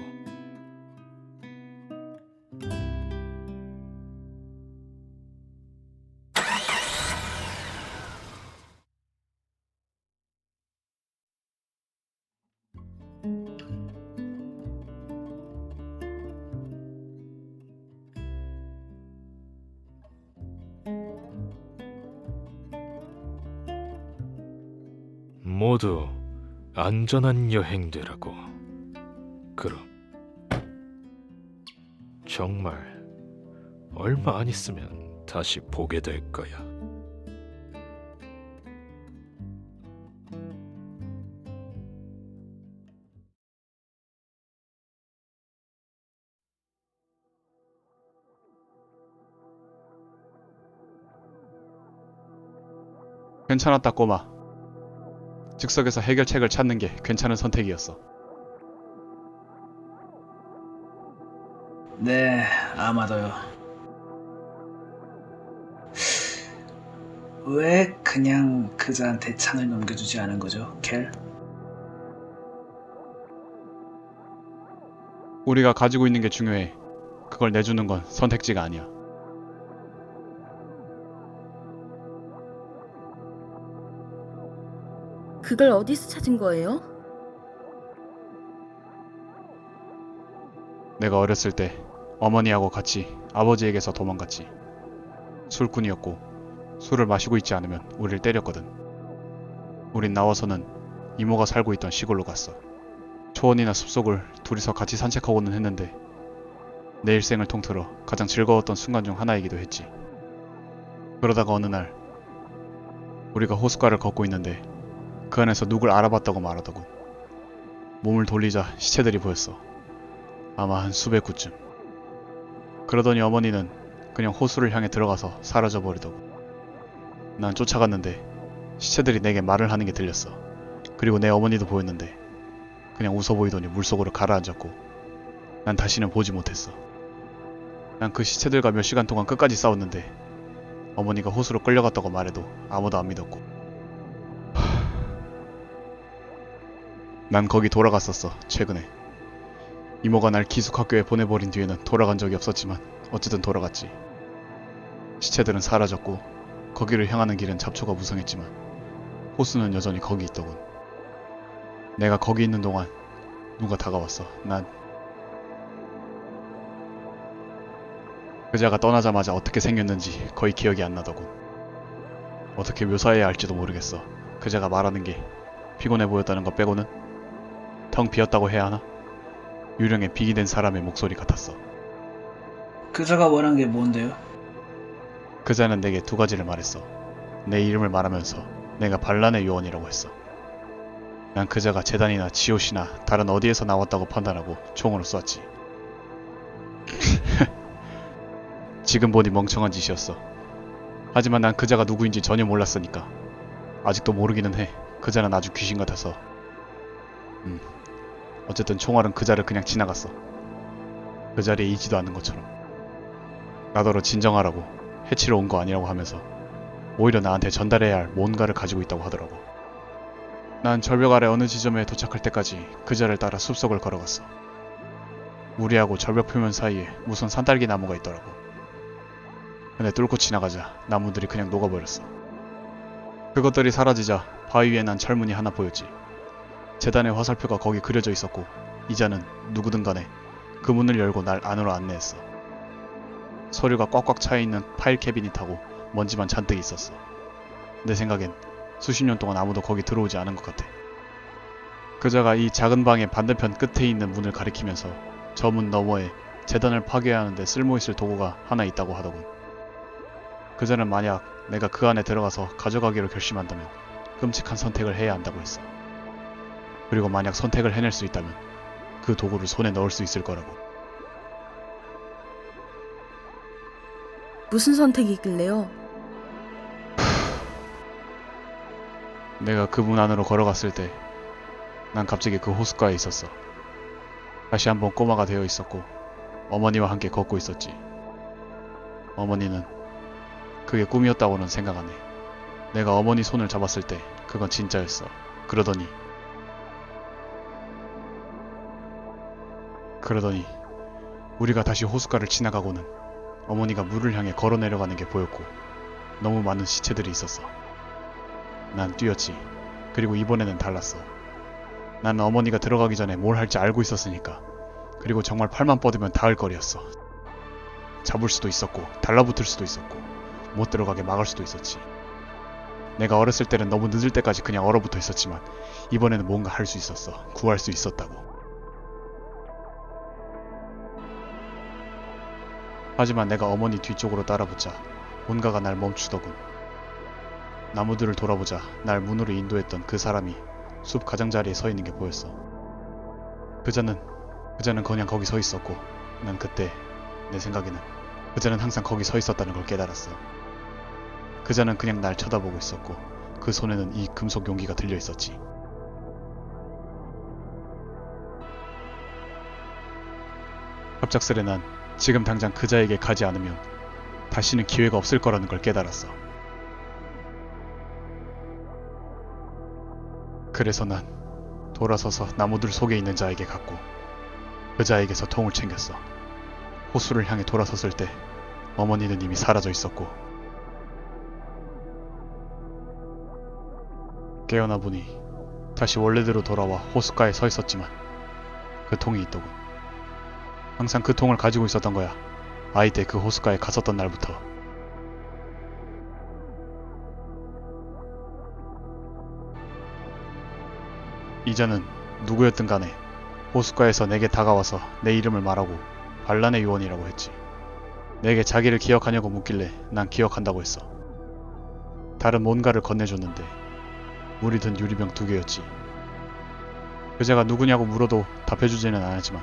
모두 안전한 여행 되라고. 그럼 정말 얼마 안 있으면 다시 보게 될 거야. 괜찮았다 꼬마. 즉석에서 해결책을 찾는 게 괜찮은 선택이었어. 네, 아마도요. 왜 그냥 그자한테 창을 넘겨주지 않은 거죠, 켈? 우리가 가지고 있는 게 중요해. 그걸 내주는 건 선택지가 아니야. 그걸 어디서 찾은 거예요? 내가 어렸을 때 어머니하고 같이 아버지에게서 도망갔지. 술꾼이었고 술을 마시고 있지 않으면 우릴 때렸거든. 우린 나와서는 이모가 살고 있던 시골로 갔어. 초원이나 숲속을 둘이서 같이 산책하고는 했는데 내 일생을 통틀어 가장 즐거웠던 순간 중 하나이기도 했지. 그러다가 어느 날 우리가 호숫가를 걷고 있는데 그 안에서 누굴 알아봤다고 말하더군. 몸을 돌리자 시체들이 보였어. 아마 한 수백 구쯤. 그러더니 어머니는 그냥 호수를 향해 들어가서 사라져 버리더군. 난 쫓아갔는데 시체들이 내게 말을 하는 게 들렸어. 그리고 내 어머니도 보였는데 그냥 웃어 보이더니 물속으로 가라앉았고 난 다시는 보지 못했어. 난 그 시체들과 몇 시간 동안 끝까지 싸웠는데 어머니가 호수로 끌려갔다고 말해도 아무도 안 믿었고 난 거기 돌아갔었어. 최근에 이모가 날 기숙학교에 보내버린 뒤에는 돌아간 적이 없었지만 어쨌든 돌아갔지. 시체들은 사라졌고 거기를 향하는 길은 잡초가 무성했지만 호수는 여전히 거기 있더군. 내가 거기 있는 동안 누가 다가왔어. 난 그자가 떠나자마자 어떻게 생겼는지 거의 기억이 안 나더군. 어떻게 묘사해야 할지도 모르겠어. 그자가 말하는 게 피곤해 보였다는 것 빼고는 텅 비었다고 해야 하나? 유령의 빙이 된 사람의 목소리 같았어. 그자가 원한 게 뭔데요? 그자는 내게 두 가지를 말했어. 내 이름을 말하면서 내가 반란의 요원이라고 했어. 난 그자가 재단이나 지옷이나 다른 어디에서 나왔다고 판단하고 총으로 쐈지. 지금 보니 멍청한 짓이었어. 하지만 난 그자가 누구인지 전혀 몰랐으니까. 아직도 모르기는 해. 그자는 아주 귀신 같아서. 어쨌든 총알은 그자를 그냥 지나갔어. 그 자리에 있지도 않는 것처럼. 나더러 진정하라고, 해치러 온 거 아니라고 하면서 오히려 나한테 전달해야 할 뭔가를 가지고 있다고 하더라고. 난 절벽 아래 어느 지점에 도착할 때까지 그자를 따라 숲속을 걸어갔어. 우리하고 절벽 표면 사이에 무슨 산딸기 나무가 있더라고. 근데 뚫고 지나가자 나무들이 그냥 녹아버렸어. 그것들이 사라지자 바위 위에 난 철문이 하나 보였지. 재단의 화살표가 거기 그려져 있었고 이자는 누구든 간에 그 문을 열고 날 안으로 안내했어. 서류가 꽉꽉 차여있는 파일 캐비닛하고 먼지만 잔뜩 있었어. 내 생각엔 수십 년 동안 아무도 거기 들어오지 않은 것 같아. 그자가 이 작은 방의 반대편 끝에 있는 문을 가리키면서 저 문 너머에 재단을 파괴해야 하는데 쓸모있을 도구가 하나 있다고 하더군. 그자는 만약 내가 그 안에 들어가서 가져가기로 결심한다면 끔찍한 선택을 해야 한다고 했어. 그리고 만약 선택을 해낼 수 있다면 그 도구를 손에 넣을 수 있을 거라고. 무슨 선택이길래요? 내가 그 문 안으로 걸어갔을 때 난 갑자기 그 호숫가에 있었어. 다시 한번 꼬마가 되어 있었고 어머니와 함께 걷고 있었지. 어머니는 그게 꿈이었다고는 생각 안 해. 내가 어머니 손을 잡았을 때 그건 진짜였어. 그러더니 우리가 다시 호숫가를 지나가고는 어머니가 물을 향해 걸어 내려가는 게 보였고 너무 많은 시체들이 있었어. 난 뛰었지. 그리고 이번에는 달랐어. 난 어머니가 들어가기 전에 뭘 할지 알고 있었으니까. 그리고 정말 팔만 뻗으면 닿을 거리였어. 잡을 수도 있었고 달라붙을 수도 있었고 못 들어가게 막을 수도 있었지. 내가 어렸을 때는 너무 늦을 때까지 그냥 얼어붙어 있었지만 이번에는 뭔가 할 수 있었어. 구할 수 있었다고. 하지만 내가 어머니 뒤쪽으로 따라붙자 뭔가가 날 멈추더군. 나무들을 돌아보자 날 문으로 인도했던 그 사람이 숲 가장자리에 서 있는 게 보였어. 그자는 그냥 거기 서 있었고 난 그때 내 생각에는 그자는 항상 거기 서 있었다는 걸 깨달았어. 그자는 그냥 날 쳐다보고 있었고 그 손에는 이 금속 용기가 들려 있었지. 갑작스레 난 지금 당장 그자에게 가지 않으면 다시는 기회가 없을 거라는 걸 깨달았어. 그래서 난 돌아서서 나무들 속에 있는 자에게 갔고 그자에게서 통을 챙겼어. 호수를 향해 돌아섰을 때 어머니는 이미 사라져 있었고 깨어나 보니 다시 원래대로 돌아와 호숫가에 서 있었지만 그 통이 있더군. 항상 그 통을 가지고 있었던 거야. 아이 때 그 호숫가에 갔었던 날부터. 이자는 누구였든 간에 호숫가에서 내게 다가와서 내 이름을 말하고 반란의 요원이라고 했지. 내게 자기를 기억하냐고 묻길래 난 기억한다고 했어. 다른 뭔가를 건네줬는데 물이 든 유리병 2개였지. 그자가 누구냐고 물어도 답해주지는 않았지만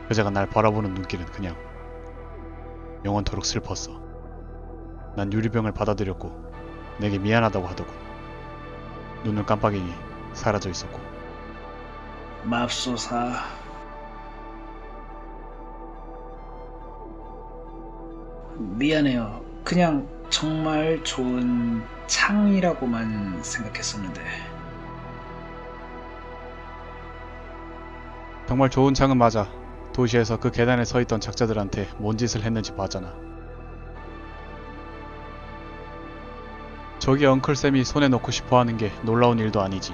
그자가 날 바라보는 눈길은 그냥 영원토록 슬펐어. 난 유리병을 받아들였고 내게 미안하다고 하더군. 눈을 깜빡이니 사라져 있었고. 맙소사. 미안해요. 그냥 정말 좋은 창이라고만 생각했었는데. 정말 좋은 창은 맞아. 도시에서 그 계단에 서 있던 작자들한테 뭔 짓을 했는지 봤잖아. 저기 엉클쌤이 손에 넣고 싶어 하는 게 놀라운 일도 아니지.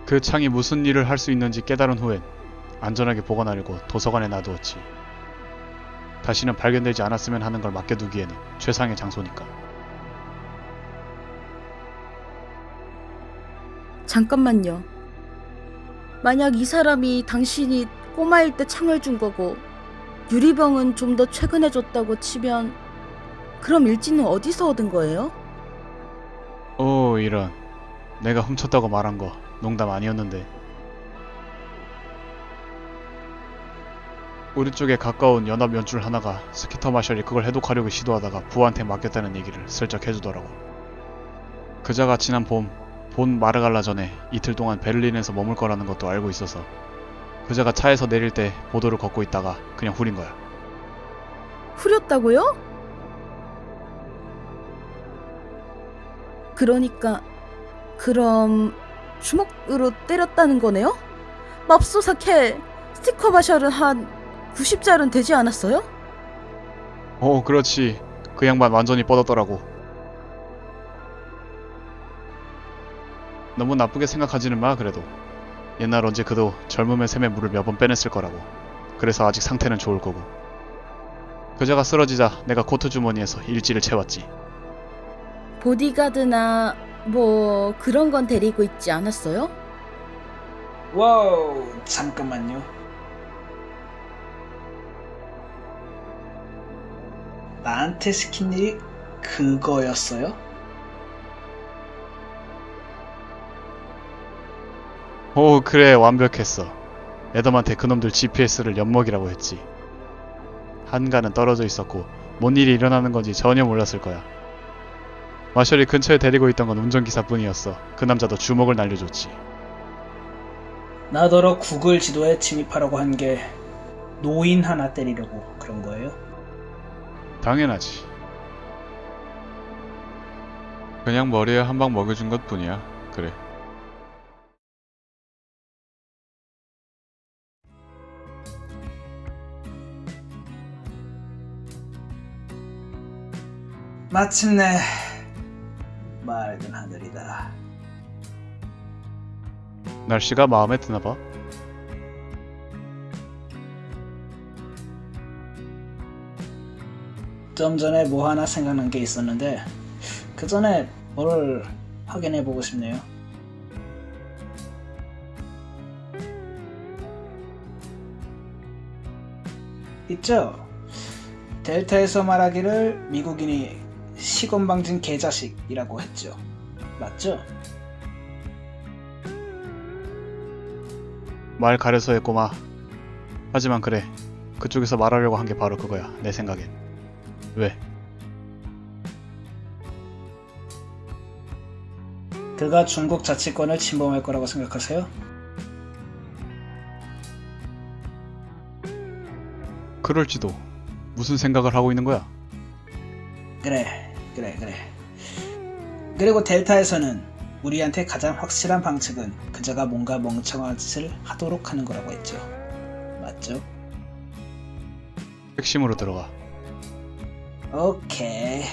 그 창이 무슨 일을 할 수 있는지 깨달은 후엔 안전하게 보관하려고 도서관에 놔두었지. 다시는 발견되지 않았으면 하는 걸 맡겨두기에는 최상의 장소니까. 잠깐만요. 만약 이 사람이 당신이 꼬마일 때 창을 준 거고 유리병은 좀 더 최근에 줬다고 치면 그럼 일지는 어디서 얻은 거예요? 오, 이런. 내가 훔쳤다고 말한 거 농담 아니었는데. 우리 쪽에 가까운 연합 연출 하나가 스키터 마셜이 그걸 해독하려고 시도하다가 부한테 맡겼다는 얘기를 슬쩍 해주더라고. 그자가 지난 봄 본 마르갈라 전에 이틀 동안 베를린에서 머물 거라는 것도 알고 있어서 그자가 차에서 내릴 때 보도를 걷고 있다가 그냥 후린 거야. 후렸다고요? 그러니까 그럼 주먹으로 때렸다는 거네요? 맙소사 캐 스티커 마셜은 한 90잘은 되지 않았어요? 오, 그렇지. 그 양반 완전히 뻗었더라고. 너무 나쁘게 생각하지는 마. 그래도 옛날 언제 그도 젊음의 샘에 물을 몇 번 빼냈을 거라고. 그래서 아직 상태는 좋을 거고. 그자가 쓰러지자 내가 코트 주머니에서 일지를 채웠지. 보디가드나 뭐 그런 건 데리고 있지 않았어요? 와우, 잠깐만요. 나한테 시킨 일이 그거였어요? 오, 그래. 완벽했어. 애덤한테 그놈들 GPS를 엿먹이라고 했지. 한가는 떨어져 있었고 뭔 일이 일어나는 건지 전혀 몰랐을 거야. 마셜이 근처에 데리고 있던 건 운전기사뿐이었어. 그 남자도 주먹을 날려줬지. 나더러 구글 지도에 침입하라고 한 게 노인 하나 때리려고 그런 거예요? 당연하지. 그냥 머리에 한 방 먹여준 것 뿐이야. 그래. 마침내 맑은 하늘이다. 날씨가 마음에 드나봐. 좀 전에 뭐 하나 생각난 게 있었는데 그 전에 뭘 확인해 보고 싶네요. 있죠? 델타에서 말하기를 미국인이 시건방진 개자식이라고 했죠. 맞죠? 말 가려서 했고마. 하지만 그래. 그쪽에서 말하려고 한 게 바로 그거야. 내 생각엔. 왜? 그가 중국 자치권을 침범할 거라고 생각하세요? 그럴지도. 무슨 생각을 하고 있는 거야? 그래. 그리고 델타에서는 우리한테 가장 확실한 방책은 그자가 뭔가 멍청한 짓을 하도록 하는 거라고 했죠. 맞죠? 핵심으로 들어가. 오케이.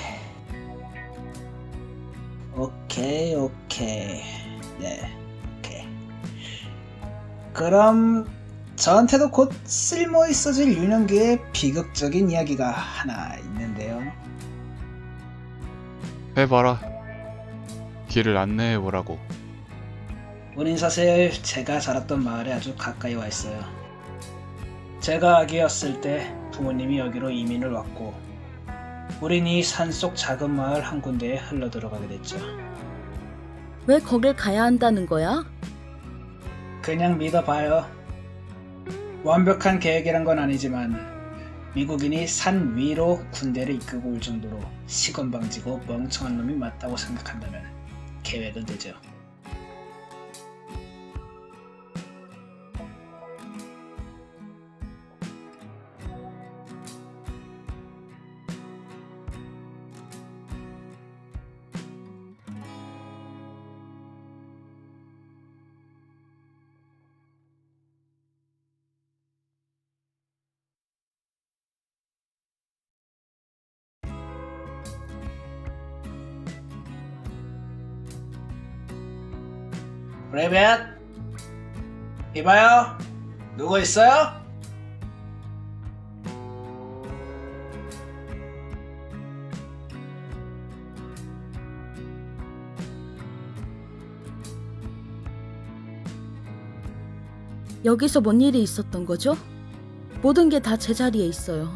네, 오케이. 그럼 저한테도 곧 쓸모 있어질 유년기의 비극적인 이야기가 하나 있는데요. 해봐라. 길을 안내해보라고. 우린 사실 제가 자랐던 마을에 아주 가까이 와 있어요. 제가 아기였을 때 부모님이 여기로 이민을 왔고 우린 이 산속 작은 마을 한 군데에 흘러 들어가게 됐죠. 왜 거길 가야 한다는 거야? 그냥 믿어봐요. 완벽한 계획이란 건 아니지만 미국인이 산 위로 군대를 이끌고 올 정도로 시건방지고 멍청한 놈이 맞다고 생각한다면 계획은 되죠. 프레벳! 이봐요! 누구 있어요? 여기서 뭔 일이 있었던 거죠? 모든 게 다 제자리에 있어요.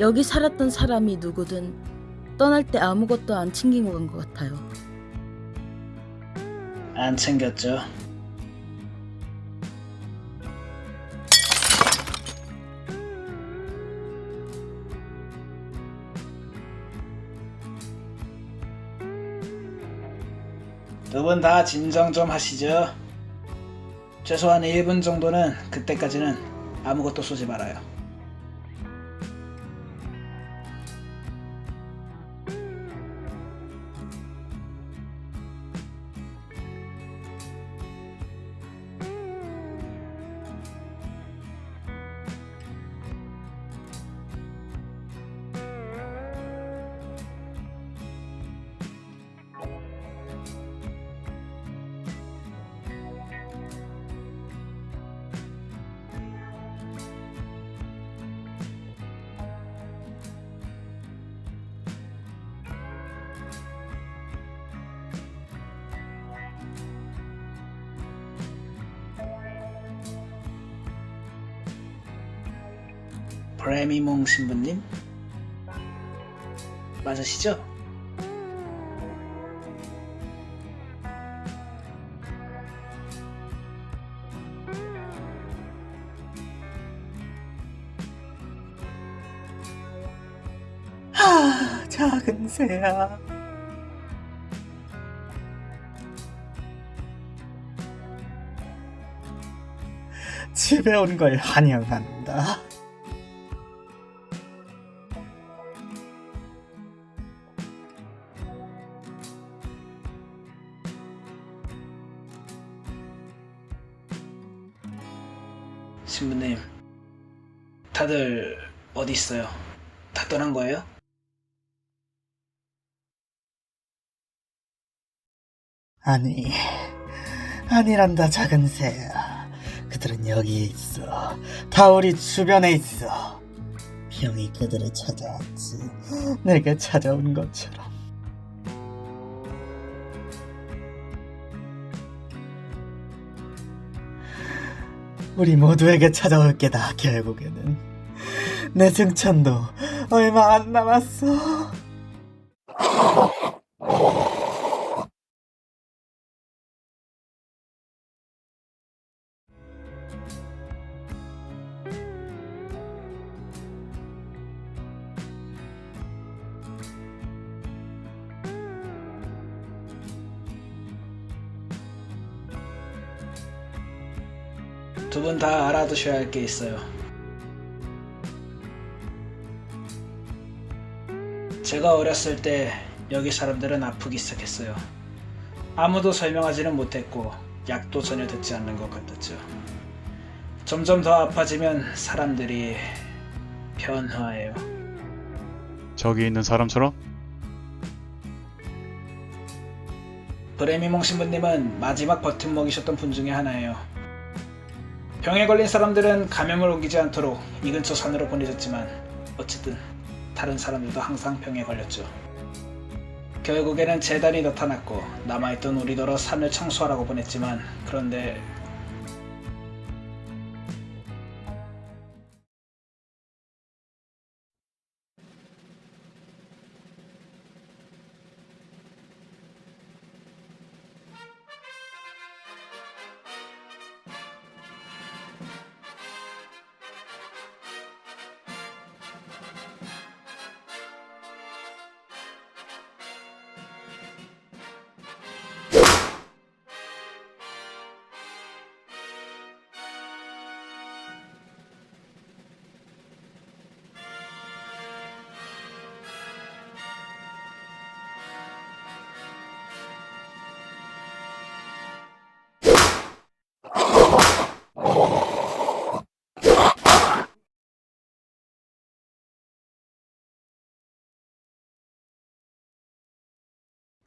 여기 살았던 사람이 누구든 떠날 때 아무것도 안 챙기고 간 것 같아요. 안 챙겼죠. 두 분 다 진정 좀 하시죠. 최소한 1분 정도는 그때까지는 아무것도 쏘지 말아요. 브레미몽 신부님? 맞으시죠? 작은 새야. 집에 온 걸 환영한다. 신부님, 다들 어디 있어요? 다 떠난 거예요? 아니란다, 작은 새야. 그들은 여기에 있어. 다 우리 주변에 있어. 형이 그들을 찾아왔지. 내게 찾아온 것처럼. 우리 모두에게 찾아올 게다. 결국에는 내 승천도 얼마 안 남았어. 두 분 다 알아두셔야 할 게 있어요. 제가 어렸을 때 여기 사람들은 아프기 시작했어요. 아무도 설명하지는 못했고 약도 전혀 듣지 않는 것 같았죠. 점점 더 아파지면 사람들이 변화해요. 저기 있는 사람처럼? 브레미몽 신부님은 마지막 버팀목이셨던 분 중에 하나예요. 병에 걸린 사람들은 감염을 옮기지 않도록 이 근처 산으로 보내졌지만 어쨌든 다른 사람들도 항상 병에 걸렸죠. 결국에는 재단이 나타났고 남아있던 우리더러 산을 청소하라고 보냈지만 그런데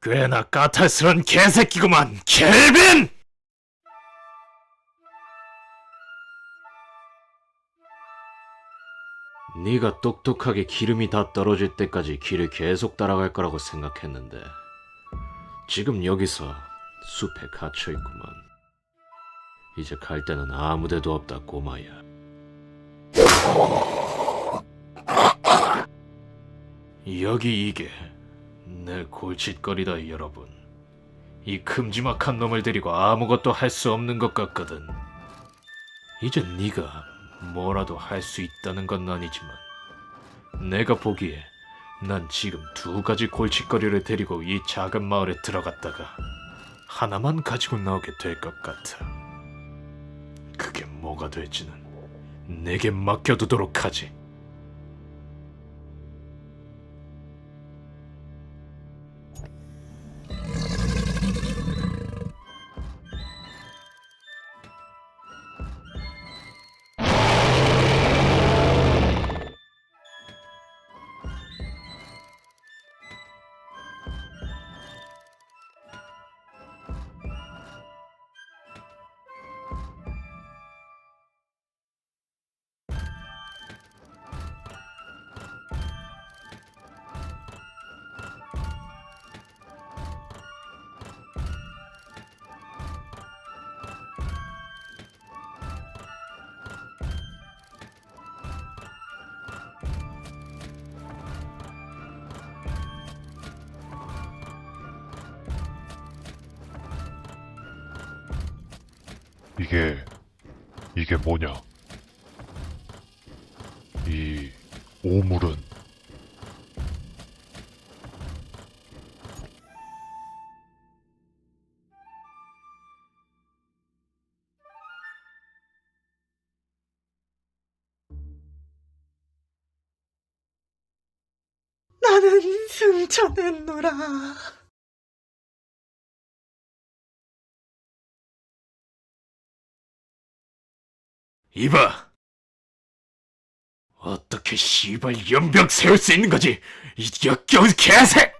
꽤나 까탈스런 개새끼구만, 켈빈! 네가 똑똑하게 기름이 다 떨어질 때까지 길을 계속 따라갈 거라고 생각했는데 지금 여기서 숲에 갇혀있구만. 이제 갈 데는 아무데도 없다, 꼬마야. 여기 이게 내 골칫거리다, 여러분. 이 큼지막한 놈을 데리고 아무것도 할 수 없는 것 같거든. 이제 네가 뭐라도 할 수 있다는 건 아니지만 내가 보기에 난 지금 두 가지 골칫거리를 데리고 이 작은 마을에 들어갔다가 하나만 가지고 나오게 될 것 같아. 그게 뭐가 될지는 내게 맡겨두도록 하지. 이게 뭐냐? 이 오물은 나는 승천했노라. 이봐! 어떻게 씨발 연병 세울 수 있는 거지? 이 역겨운 개새!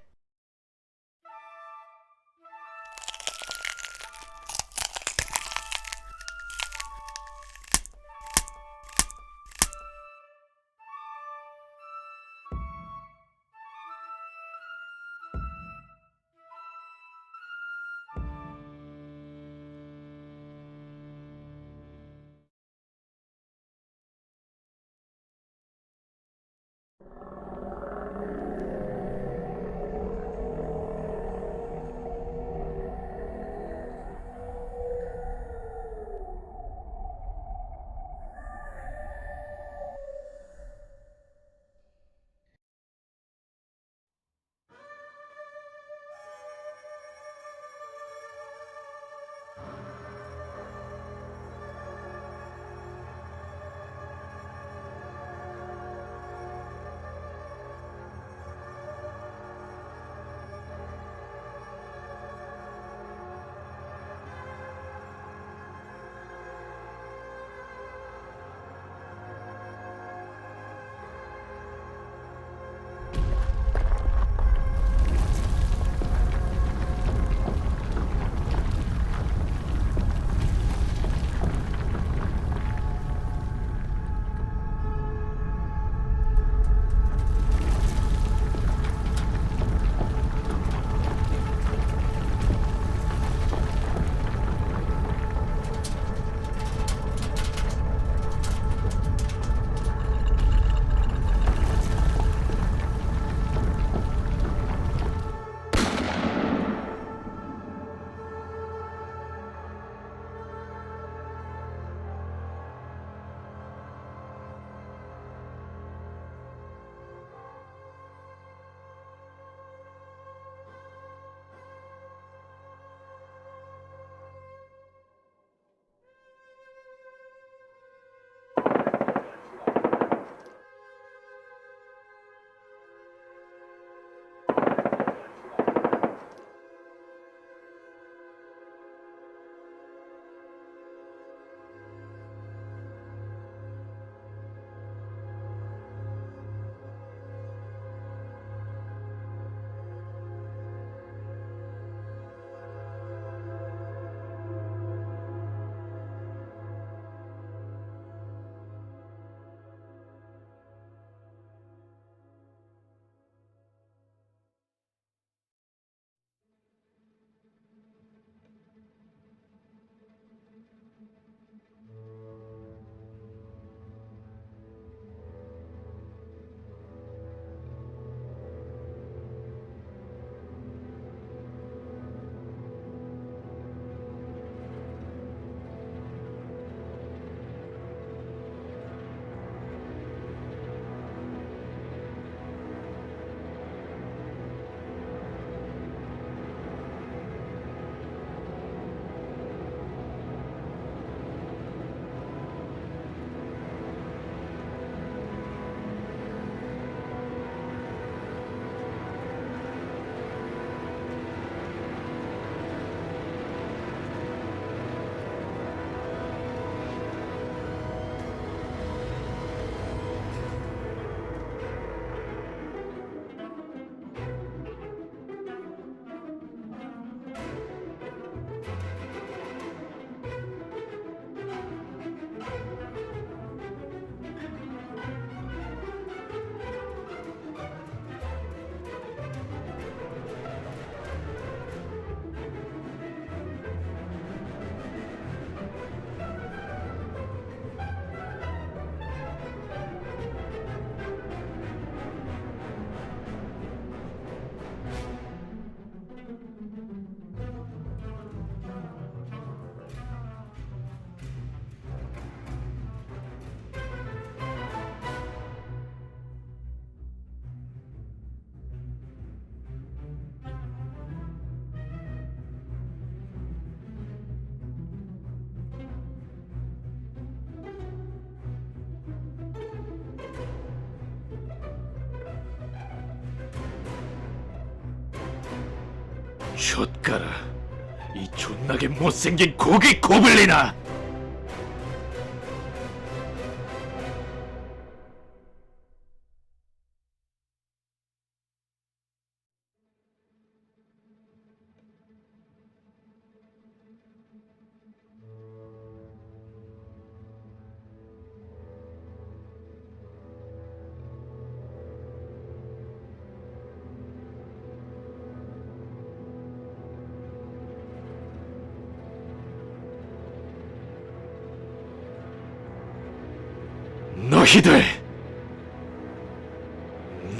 숏가라, 이 존나게 못생긴 고기 고블린아! 너희들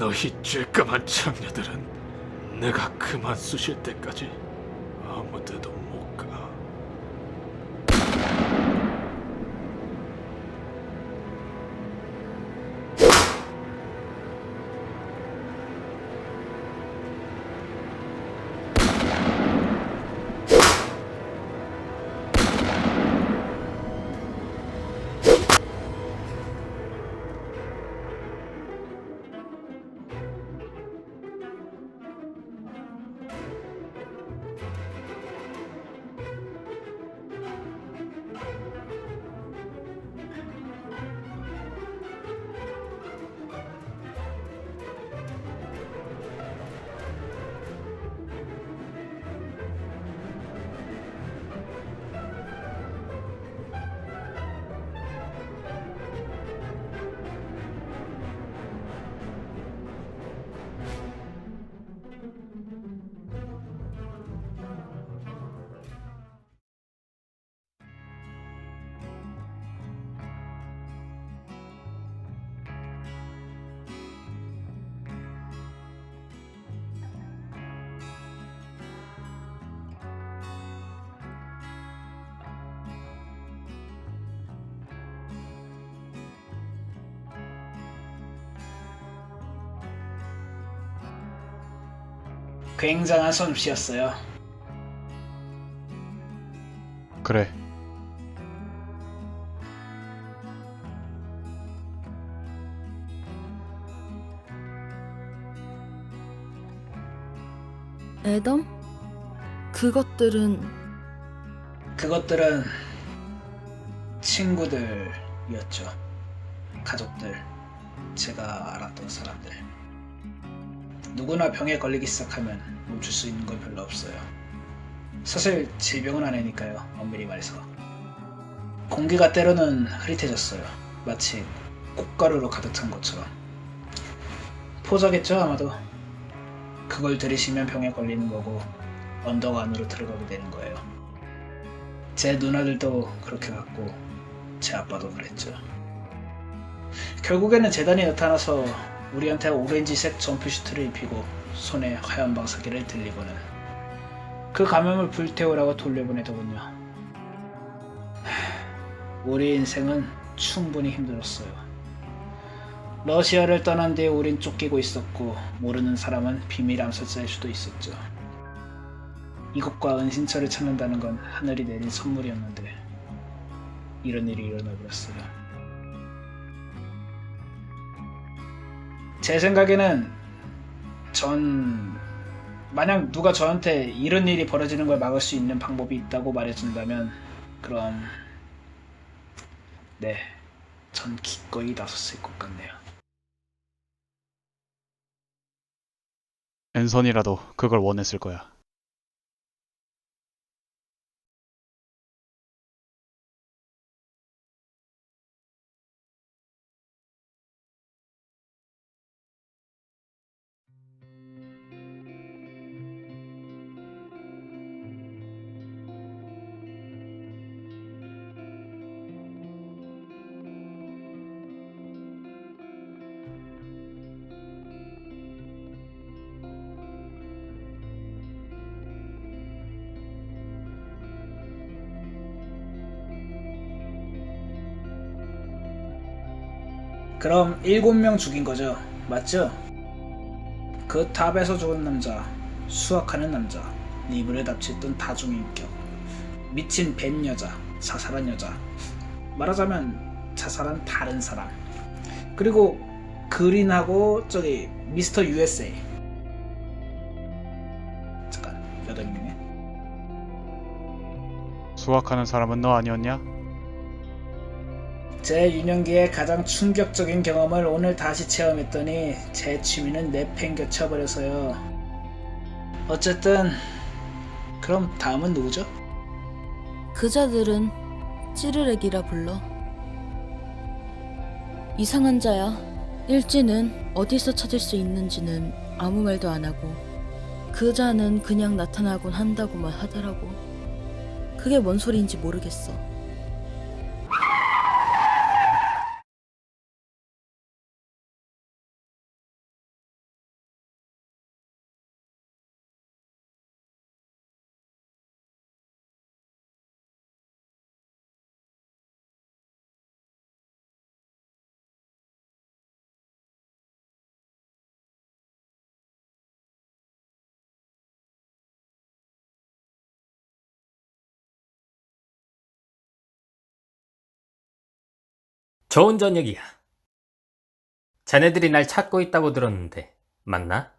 너희 쬐까만 장녀들은 내가 그만 쑤실 때까지 아무데도 못 가. 굉장한 솜씨였어요. 그래. 애덤? 그것들은 그것들은 친구들이었죠. 가족들, 제가 알았던 사람들. 누구나 병에 걸리기 시작하면 멈출 수 있는 건 별로 없어요. 사실 질병은 아니니까요, 엄밀히 말해서. 공기가 때로는 흐릿해졌어요. 마치 꽃가루로 가득 찬 것처럼. 포자겠죠, 아마도. 그걸 들이쉬면 병에 걸리는 거고 언덕 안으로 들어가게 되는 거예요. 제 누나들도 그렇게 갔고 제 아빠도 그랬죠. 결국에는 재단이 나타나서 우리한테 오렌지색 점프슈트를 입히고 손에 하얀 방사기를 들리고는 그 감염을 불태우라고 돌려보내더군요. 우리 인생은 충분히 힘들었어요. 러시아를 떠난 뒤에 우린 쫓기고 있었고 모르는 사람은 비밀 암살자일 수도 있었죠. 이것과 은신처를 찾는다는 건 하늘이 내린 선물이었는데 이런 일이 일어나버렸어요. 제 생각에는 만약 누가 저한테 이런 일이 벌어지는 걸 막을 수 있는 방법이 있다고 말해준다면 그럼 네, 전 기꺼이 나섰을 것 같네요. 앤선이라도 그걸 원했을 거야. 그럼 7명 죽인 거죠? 맞죠? 그 탑에서 죽은 남자, 수학하는 남자, 리브를 납치했던 다중인격, 미친 벤 여자, 자살한 여자, 말하자면 자살한 다른 사람, 그리고 그린하고 저기 미스터 USA. 잠깐, 8명이네. 수학하는 사람은 너 아니었냐? 제 유년기의 가장 충격적인 경험을 오늘 다시 체험했더니 제 취미는 내팽겨쳐버려서요. 어쨌든 그럼 다음은 누구죠? 그자들은 찌르렉이라 불러. 이상한 자야. 일지는 어디서 찾을 수 있는지는 아무 말도 안 하고 그자는 그냥 나타나곤 한다고만 하더라고. 그게 뭔 소리인지 모르겠어. 좋은 저녁이야. 자네들이 날 찾고 있다고 들었는데 맞나?